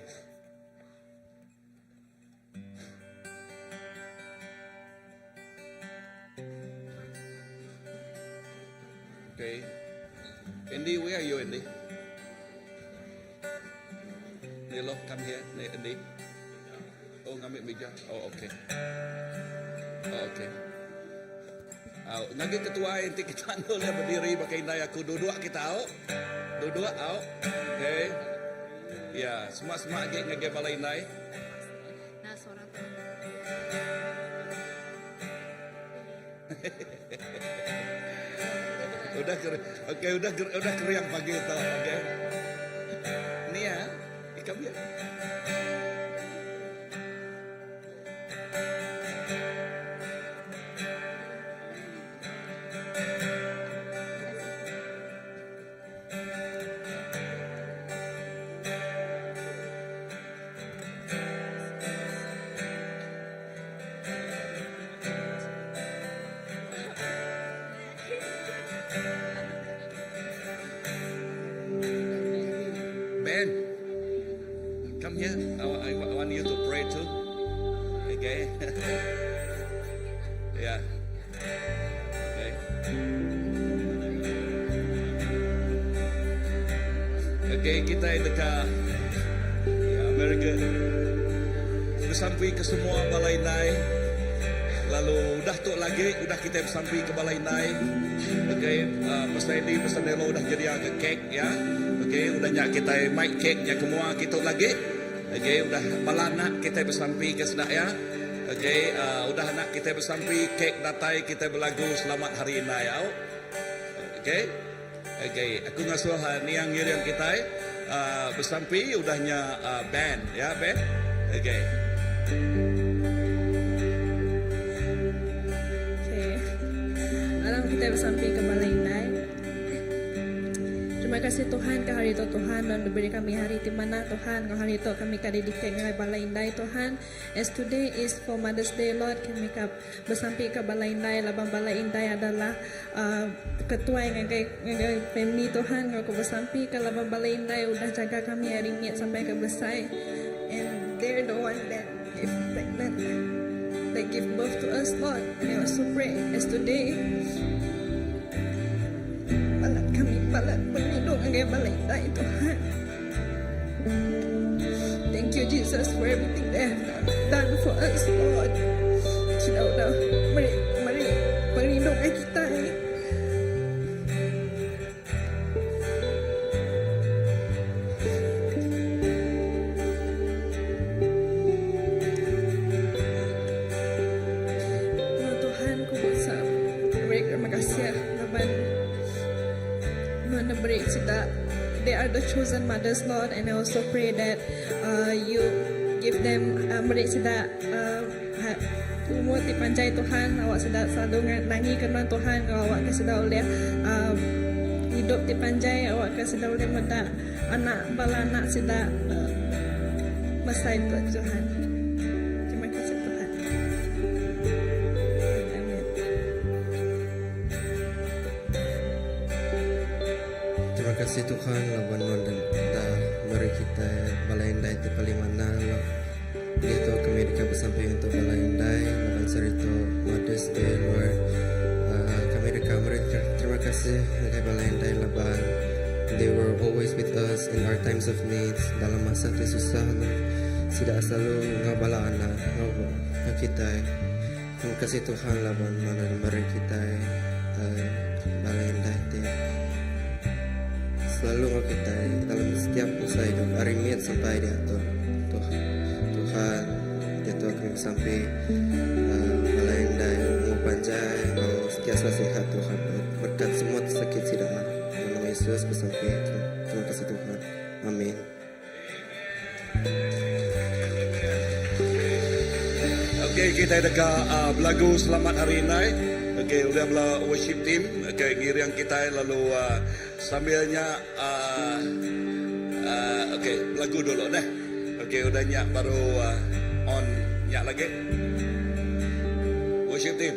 Okay. Andy, where are you, Andy? Nilo, come here, Andy. Oh, ngambil meja. Oh, okay. Oh, okay. Ngagi ketua inti kita boleh berdiri pakai indai aku duduk kita duduk okay. Ya, semua ngagi balai indai. Nah, suara tu. udah keriang pagi itu, okay. Ni ya, ikan dia. Ben, come here. I want you to pray too. Okay. Yeah. Okay. Okay, kita dekat Amerika. Bersampai ke semua balai nai. Lalu udah tu lagi, udah kita bersampai ke balai nai. Okay, pasal ini pasal Nelo udah jadi agak kek ya. Okay, udah nyak kita mic cake nya semua kita lagi. Okay, udah balana kita bersampai ke sedak ya. Okay, udah nak kita bersampai kek datai kita berlagu selamat hari ini ya. Okay. Okay, aku ngasuh ni yang ngirim kita bersampai udahnya band ya, band. Okay. Okay. Alam kita bersampai ke balai indai. Terima kasih Tuhan ke hari itu Tuhan dan beri kami hari di mana Tuhan ke hari itu kami kadidikkan dengan balai indai Tuhan. As today is for Mother's Day Lord, kami bersampai ke balai indai. Labang balai indai adalah ketua yang family Tuhan. Kau bersampai ke labang balai indai udah jaga kami hari ini sampai ke besar. And they're the one that give pregnant. They give birth to us Lord. And I also pray as today balat pelindung dengan balai indai Tuhan. Thank you Jesus for everything they have done for us Lord. Sudah mari pelindungan kita ini. Ya Tuhan, ku besar. Terima kasih Laban. Break that they are the chosen mothers Lord, and I also pray that you give them break that umur dipanjai Tuhan, awak sedang selalu nangi kenan Tuhan, kalau awak sedang oleh hidup dipanjai, awak sedang oleh muda anak bala anak sedang masa itu Tuhan. Terima kasih Tuhan. Amin. Terima kasih Tuhan lawan dan kita beri kita balai indai di Palimana lo. Itu kami dekat bersampai untuk balai indai lawan serito Mother's Day Lord. Kami dekat mereka terima kasih dekat balai indai lawan. They were always with us in our times of needs dalam masa susah lo. Tidak selalu ngabala anak ngabala kita. Terima kasih Tuhan lawan mana beri kita balai indai di selalu kita dalam setiap masa hidup hari ini sampai dia Tuhan dia Tuhan kami sampai balai indai mau panjai mau setiasa sehat Tuhan berkat semua sakit tidak nama Yesus bersampai itu. Terima kasih Tuhan, amin. Okay, kita dekat belagu selamat hari ini. Okay, udah belah worship team. Okay, ngiriang kita lalu sambilnya okay, lagu dulu deh. Okay, udah nyak baru on nyak lagi. Worship team.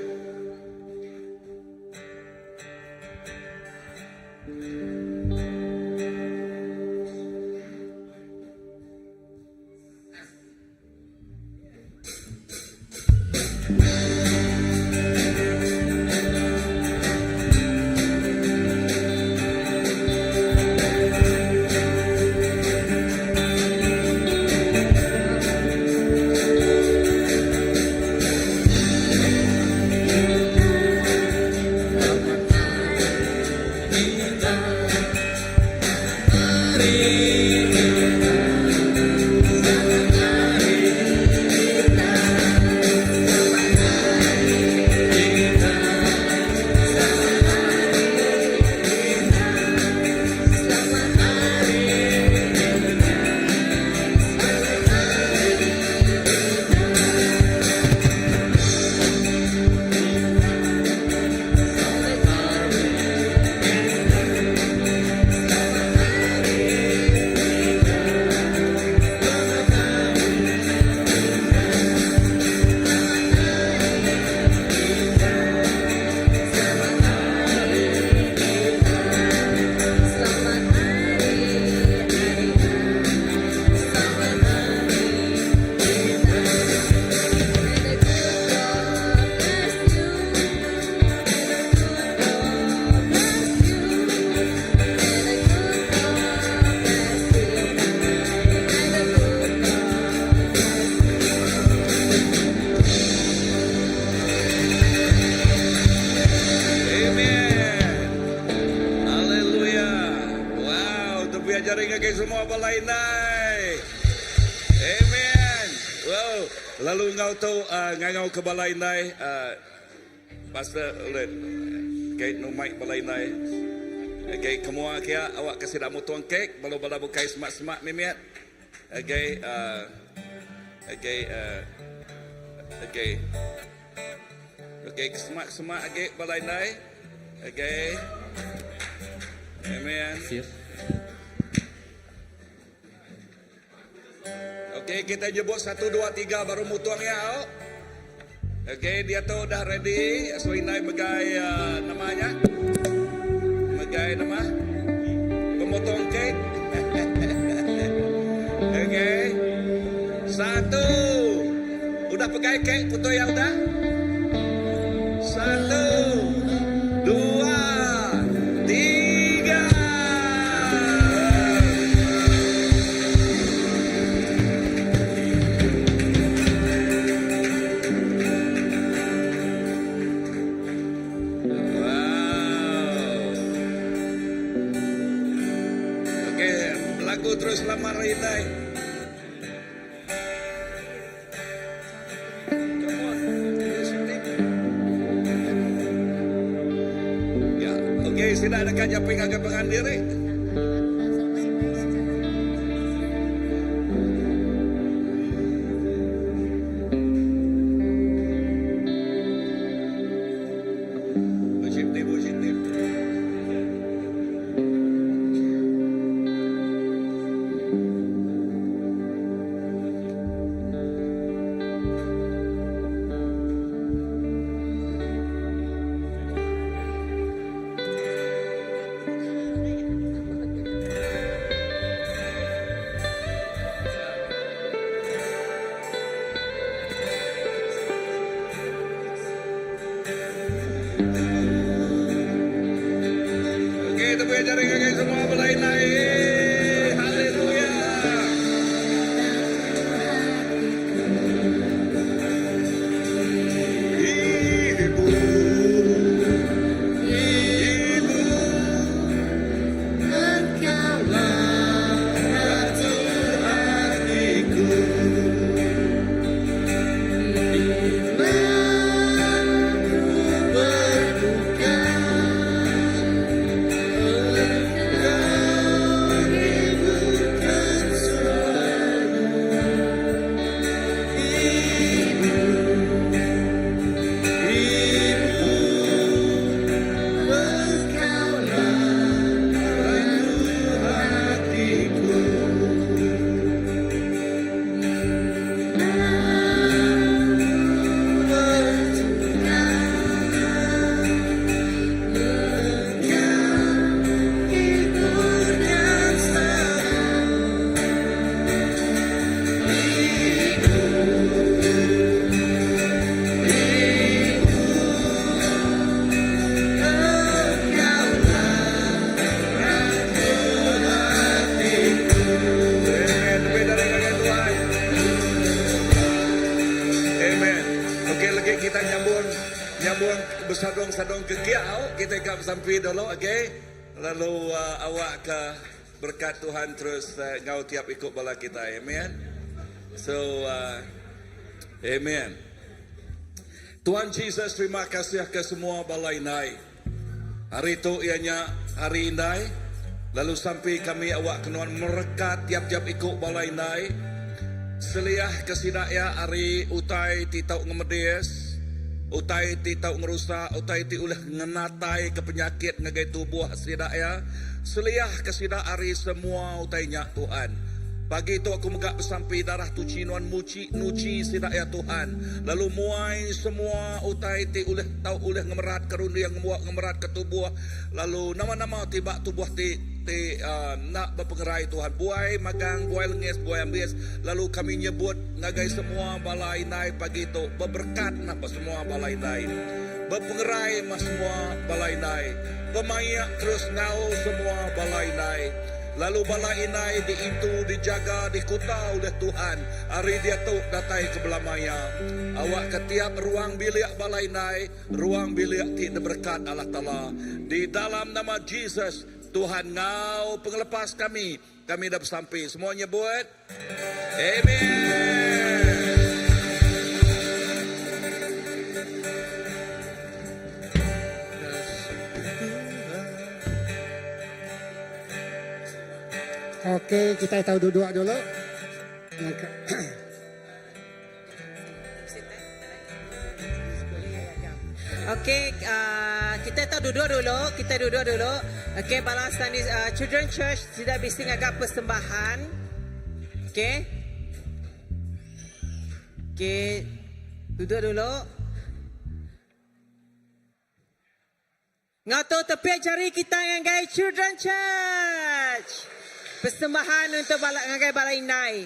jari ngagai semua balai nai. Amen. Wow. Lalu ngau tu ngau ke balai nai. Pastor Len. Kait no mic balai nai. Okay, kamua kia awak kasih dak mutuang kek balu bala bukai semak-semak mimiat. Okay, okay, semak-semak okay balai nai. Okay. Amen. Siap. Okay, kita jebut 1 2 3 baru mutuang ya. Okay, dia tu dah ready. So inai bagai namanya. Bagai nama pemotong kek. Okay. 1. Udah pegai kek putu ya udah. 1 2 3. Lagu terus lamar Inai. Ya, okey, sudah ada kajaping agak pengandiri. Worship team. Okey, tepuk jari kaki semua berlai-lai. Haleluya. Ibu, engkaulah ratu hatiku. Kita nyambung bersadong-sadong ke Kiau, kita akan sampai dulu, okey. Lalu awak ke berkat Tuhan terus ngau tiap ikut bala kita, amen. So amen. Tuhan Yesus, terima kasih ke semua balai nai. Hari itu ianya hari inai. Lalu sampai kami awak kenuan merekat tiap-tiap ikut balai nai. Seliah kesidaya hari utai titau ngemedes. Utai ti tau ngerusak, utai ti ulah ngenatai ke penyakit ngagai tubuh sidaya. Seliah kesida ari semua utainya Tuhan. Pagi itu aku megak bersampai darah tu cinuan nuci sidaya Tuhan. Lalu muai semua utai ti ulah tau ulah ngemerat kerundi yang ngemerat ke tubuh. Lalu nama-nama tiba tubuh ti nak berpengerai Tuhan. Buai magang, buai lengis, buai ambis. Lalu kami nyebut ngagai semua balai nai pagi itu berberkat napa semua balai nai. Berpengerai mas semua balai nai. Pemayak terus ngau semua balai nai. Lalu balai nai diintu, dijaga, dikuta oleh Tuhan. Hari dia tu datai ke belamaya. Awak ketiap ruang bilik balai nai, ruang bilik ti berkat Allah Ta'ala. Di dalam nama Jesus, Tuhan ngau pengelepas kami kami dah sampai. Semuanya buat. Amen. Okey, kita tahu duduk dulu. Okey, kita tahu duduk dulu. Kita duduk dulu. Okey, balasan Children Church sudah bising agak persembahan. Okey. Okey, duduk dulu. Ngato tepi jari kita ngagai Children Church. Persembahan untuk ngagai balai indai.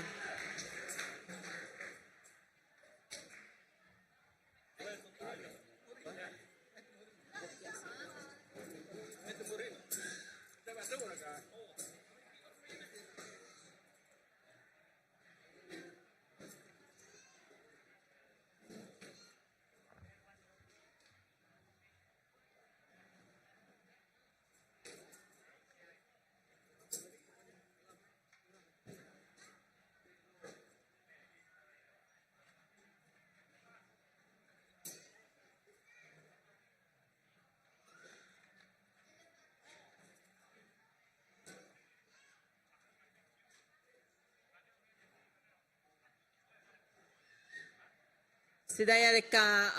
Sedaya dekat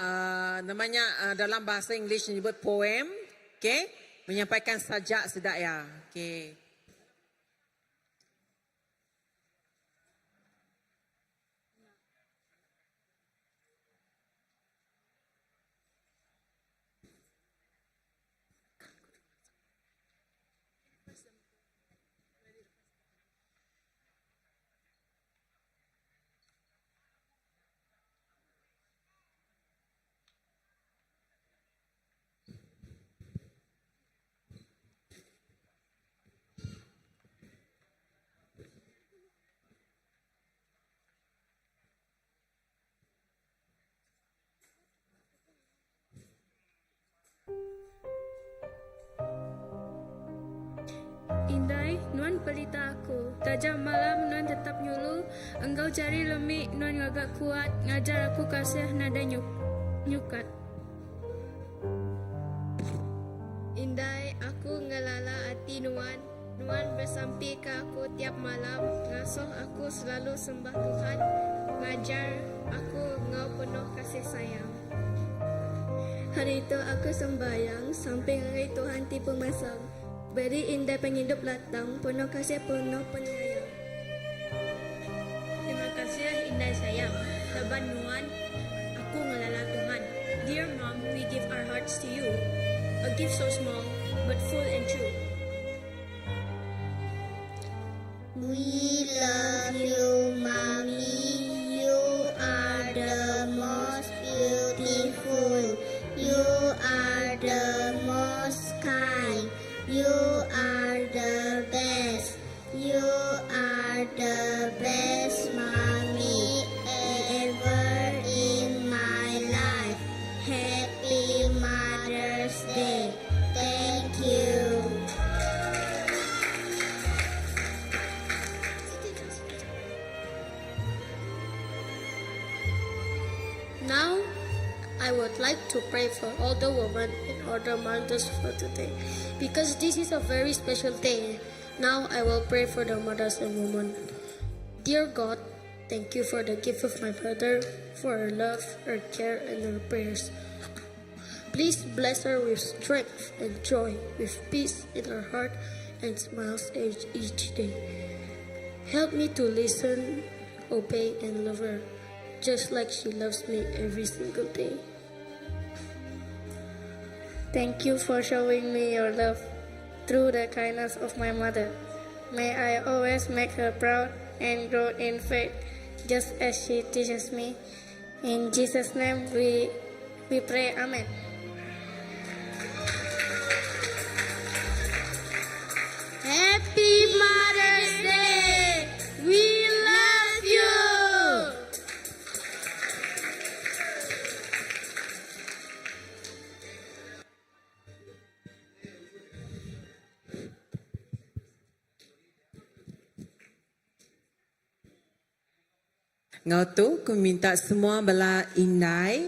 namanya dalam bahasa Inggeris disebut poem, okey, menyampaikan sajak sedaya, okey. Indai, Nuan pelita aku. Tajam malam, Nuan tetap nyulu. Engkau cari lemik, Nuan agak kuat. Ngajar aku kasih nada nyukat. Indai, aku ngelala hati Nuan. Nuan bersampi ke aku tiap malam. Ngasuh aku selalu sembah Tuhan. Ngajar aku ngau penuh kasih sayang. Hari itu aku sembahyang sampai hari Tuhan tipu masang. Beri indah penghidup latang, penuh kasih penuh penyayang. Terima kasih indah sayang. Laban Nuan, aku ngelala Tuhan. Dear Mom, we give our hearts to you. A gift so small, but full and true. We love you, Mommy. You are the most beautiful. You are the most kind. You are the best. You are the best mommy ever in my life. Happy Mother's Day. Thank you. Now, I would like to pray for all the women and other mothers for today, because this is a very special day. Now I will pray for the mothers and women. Dear God, thank you for the gift of my brother, for her love, her care, and her prayers. Please bless her with strength and joy, with peace in her heart and smiles each day. Help me to listen, obey, and love her, just like she loves me every single day. Thank you for showing me your love through the kindness of my mother. May I always make her proud and grow in faith, just as she teaches me. In Jesus' name we pray. Amen. Happy Mother's Day. We love you. Ngau tu, ku minta semua bala inai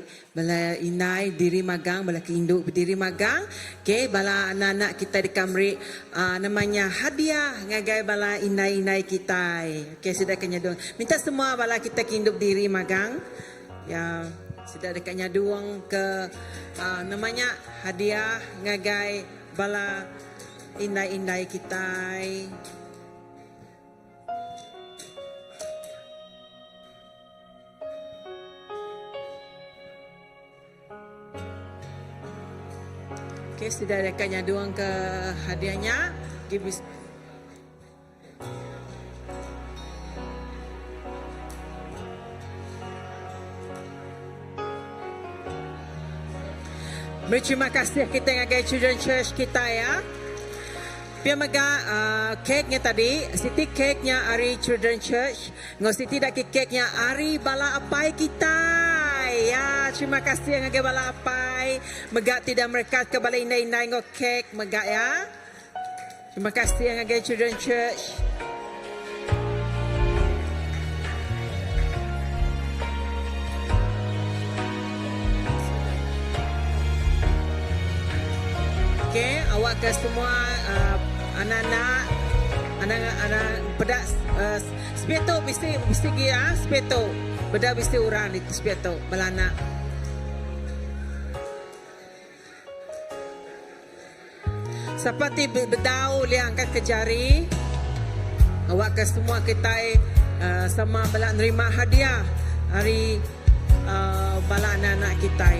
diri magang, bala keinduk berdiri magang. Okay, bala anak-anak kita di kamri namanya hadiah ngagai bala inai kita. Okay, sudah kanya duang. Minta semua bala kita keinduk diri magang. Ya, sudah dekatnya duang ke namanya hadiah ngagai bala inai kita. Okay, sudah dekatnya duang ke hadiahnya. Terima kasih kita ngagai Children Church kita ya. Pia maga keknya tadi, Siti keknya Ari Children Church. Ngau Siti dak keknya Ari bala apai kita. Ya, terima kasih ngagai bala apai. Maga tidak mereka ke bala inai-inai ngau kek maga ya. Terima kasih ngagai Children Church. Okay, awak ke semua anak-anak pedas sepeto mesti ya sepeto beda mesti orang di sepeto belana. Seperti bedau liang angkat ke jari. Awak ke semua kita sama bala nerima hadiah hari bala anak-anak kita.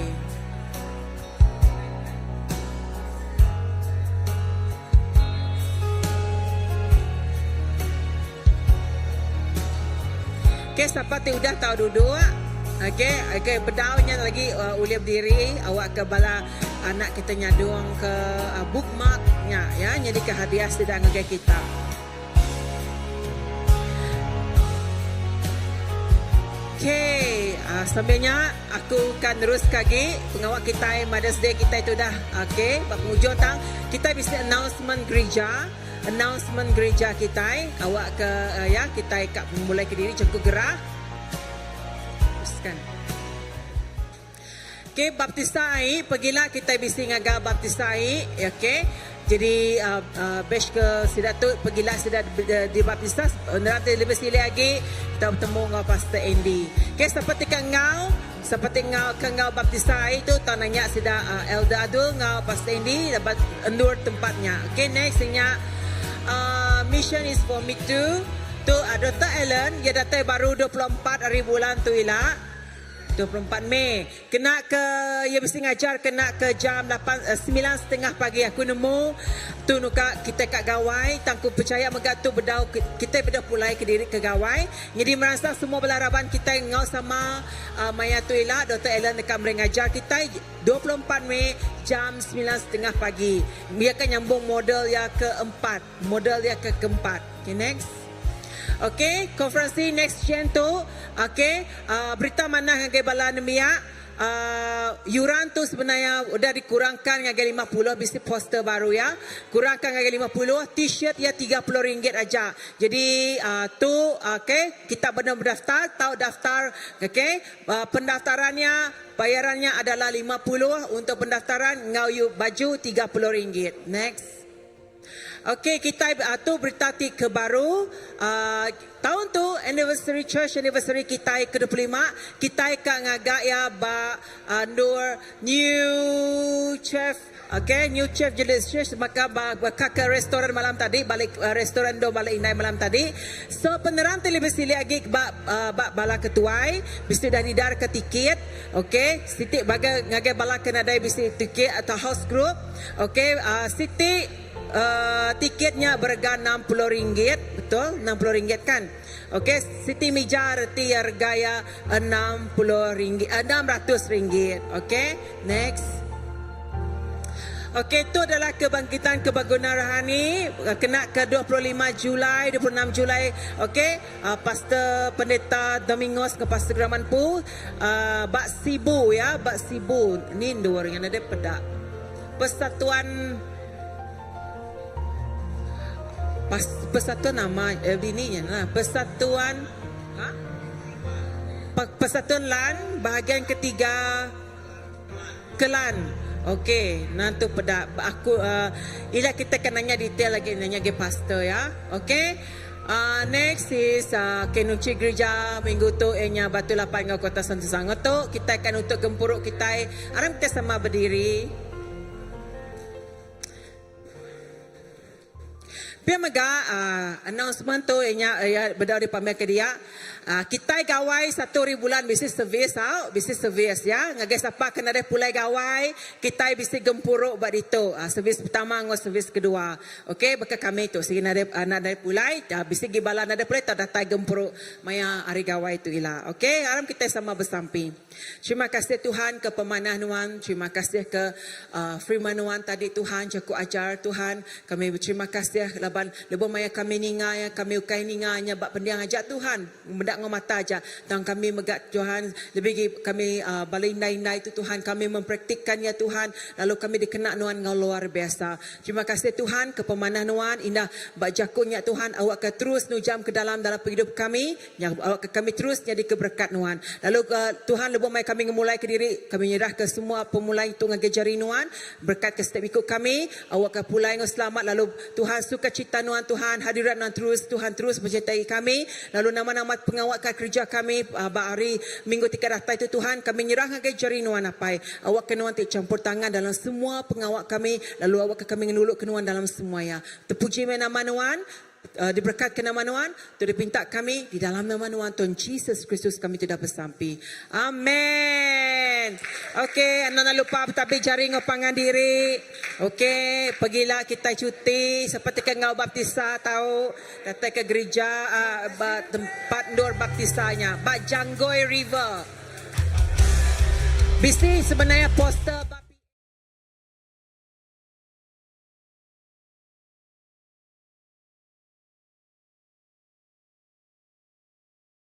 Okay, seperti udah tahu duduk. Okay, bedaunya lagi uliap diri. Awak ke bala anak kita nyaduang ke bookmarknya ya. Jadi ke hadiah sedang ngagai kita. Okay, sambilnya aku akan terus lagi pengawal kita Mother's Day kita itu dah. Okay, penghujung tang kita bisa announcement gereja kita. Awak ke ya kita kat mulai ke diri cukup gerah. Teruskan. Okay, baptisai pergilah kita bisa ngaga baptisai. Okay. Jadi bash ke Sidatut pergilah sudah dibaptisas. Nanti lebih sekali lagi kita bertemu dengan Pastor Andy. Okay, seperti ngau baptisai itu tanahnya sudah Elder Adul ngau Pastor Andy dapat endur tempatnya. Okay, nextnya mission is for me too. Tu Dr. Ellen dia datang baru 24 hari bulan tu ialah 24 Mei. Kena ke ia mesti ngajar kena ke jam 9:30 pagi aku nemu tu nuka kita kat gawai tangku percaya megat tu bedau kita beda pulai ke diri ke gawai. Jadi merasa semua belaraban kita ngau sama Maya tu ialah Dr. Ellen dekat mengajar kita 24 Mei jam 9:30 pagi. Dia akan nyambung model yang keempat. Okay, next. Okay, konferensi next gen tu. Okay, berita mana ngagai bala nemia. Yuran tu sebenarnya udah dikurangkan ngagai 50 bisi poster baru ya. Kurangkan ngagai 50, t-shirt ya RM30 aja. Jadi tu okay, kita benar berdaftar, tahu daftar. Okay, pendaftarannya bayarannya adalah 50 untuk pendaftaran ngau baju RM30. Next. Okay, kita tu berita ke baru tahun tu church anniversary kita ke-25 kita akan ngagak ya Nur new chef. Okay, new chef jenis chef maka ke restoran malam tadi balik restoran do balik inai malam tadi. So peneran televisi lagi bala ketuai mesti dah didar ke tiket. Okay, Siti baga ngagai bala kena dai mesti tiket atau house group. Okay, Siti tiketnya berharga RM60, betul? RM60 kan? Okey, Siti Mija reti harga ya RM600. Okey, next. Okey, itu adalah kebangkitan kebangunan rohani kena ke 26 Julai. Okey, Pastor Pendeta Domingos ke Pastor Gramanpu, Bak Sibu ya, Bak Sibu. Ni dua orang yang ada pedak. Persatuan nama bininya lah. Persatuan Persatuan LAN bahagian ketiga Kelan. Okey, nanti pada aku ila kita akan nanya detail lagi, nanya ke pastor ya. Okey. Next is kenuci gereja minggu tu enya Batu Lapan ngau Kota Santo Sangoto. Kita akan untuk gempuruk kita. Aram kita sama berdiri. Pia maga announcement tu enya berdau di pamer ke dia. Kita gawai 1,000 bulan bisnis servis bisnis servis ya. Ngagai siapa kena ada pulai gawai, kita bisa gempuruk buat itu. Servis pertama ngau servis kedua. Okey, baka kami tu sigi ada pulai, bisa gibalan ada pulai tak datai gempuruk maya hari gawai tu ila. Okey, aram kita sama bersampi. Terima kasih Tuhan ke pemanah Nuan, terima kasih ke Firman Nuan tadi Tuhan jaku ajar Tuhan. Kami berterima kasih laban lebo maya kami ninga ya, kami ukai ninganya bak pendiang ajak Tuhan. Mendak ngau mata aja. Tang kami megat Tuhan, lebih kami balai nai itu Tuhan, kami mempraktikkannya Tuhan. Lalu kami dikena Nuan ngau luar biasa. Terima kasih Tuhan ke pemanah Nuan, indah bak jakunya Tuhan, awak ke terus nujam ke dalam hidup kami, yang awak ke kami terus jadi keberkat Nuan. Lalu Tuhan lebo mai kami memulai ke diri, kami nyerah ke semua pemulai itu ngajari Nuan, berkat ke setiap ikut kami, awak ke pulai ngau selamat. Lalu Tuhan suka cita Nuan, Tuhan hadirat Nuan terus, Tuhan terus menyertai kami. Lalu nama-nama pengawal kerja kami hari minggu 3 datang itu Tuhan, kami nyerah ngajari Nuan apai. Awak ke Nuan campur tangan dalam semua pengawal kami, lalu awak ke kami ngeluluk ke Nuan dalam semuanya. Terpuji nama Nuan. Diberkatkan nama Nuan, tu dipinta kami di dalam nama Nuan Tuhan Yesus Kristus kami tidak bersampi. Amin. Okey, anda lupa tapi jaring pangan diri. Okey, pergilah kita cuti seperti ke ngau baptisa tahu, datang ke gereja tempat nur baptisanya, Bajanggoy River. Bisi sebenarnya poster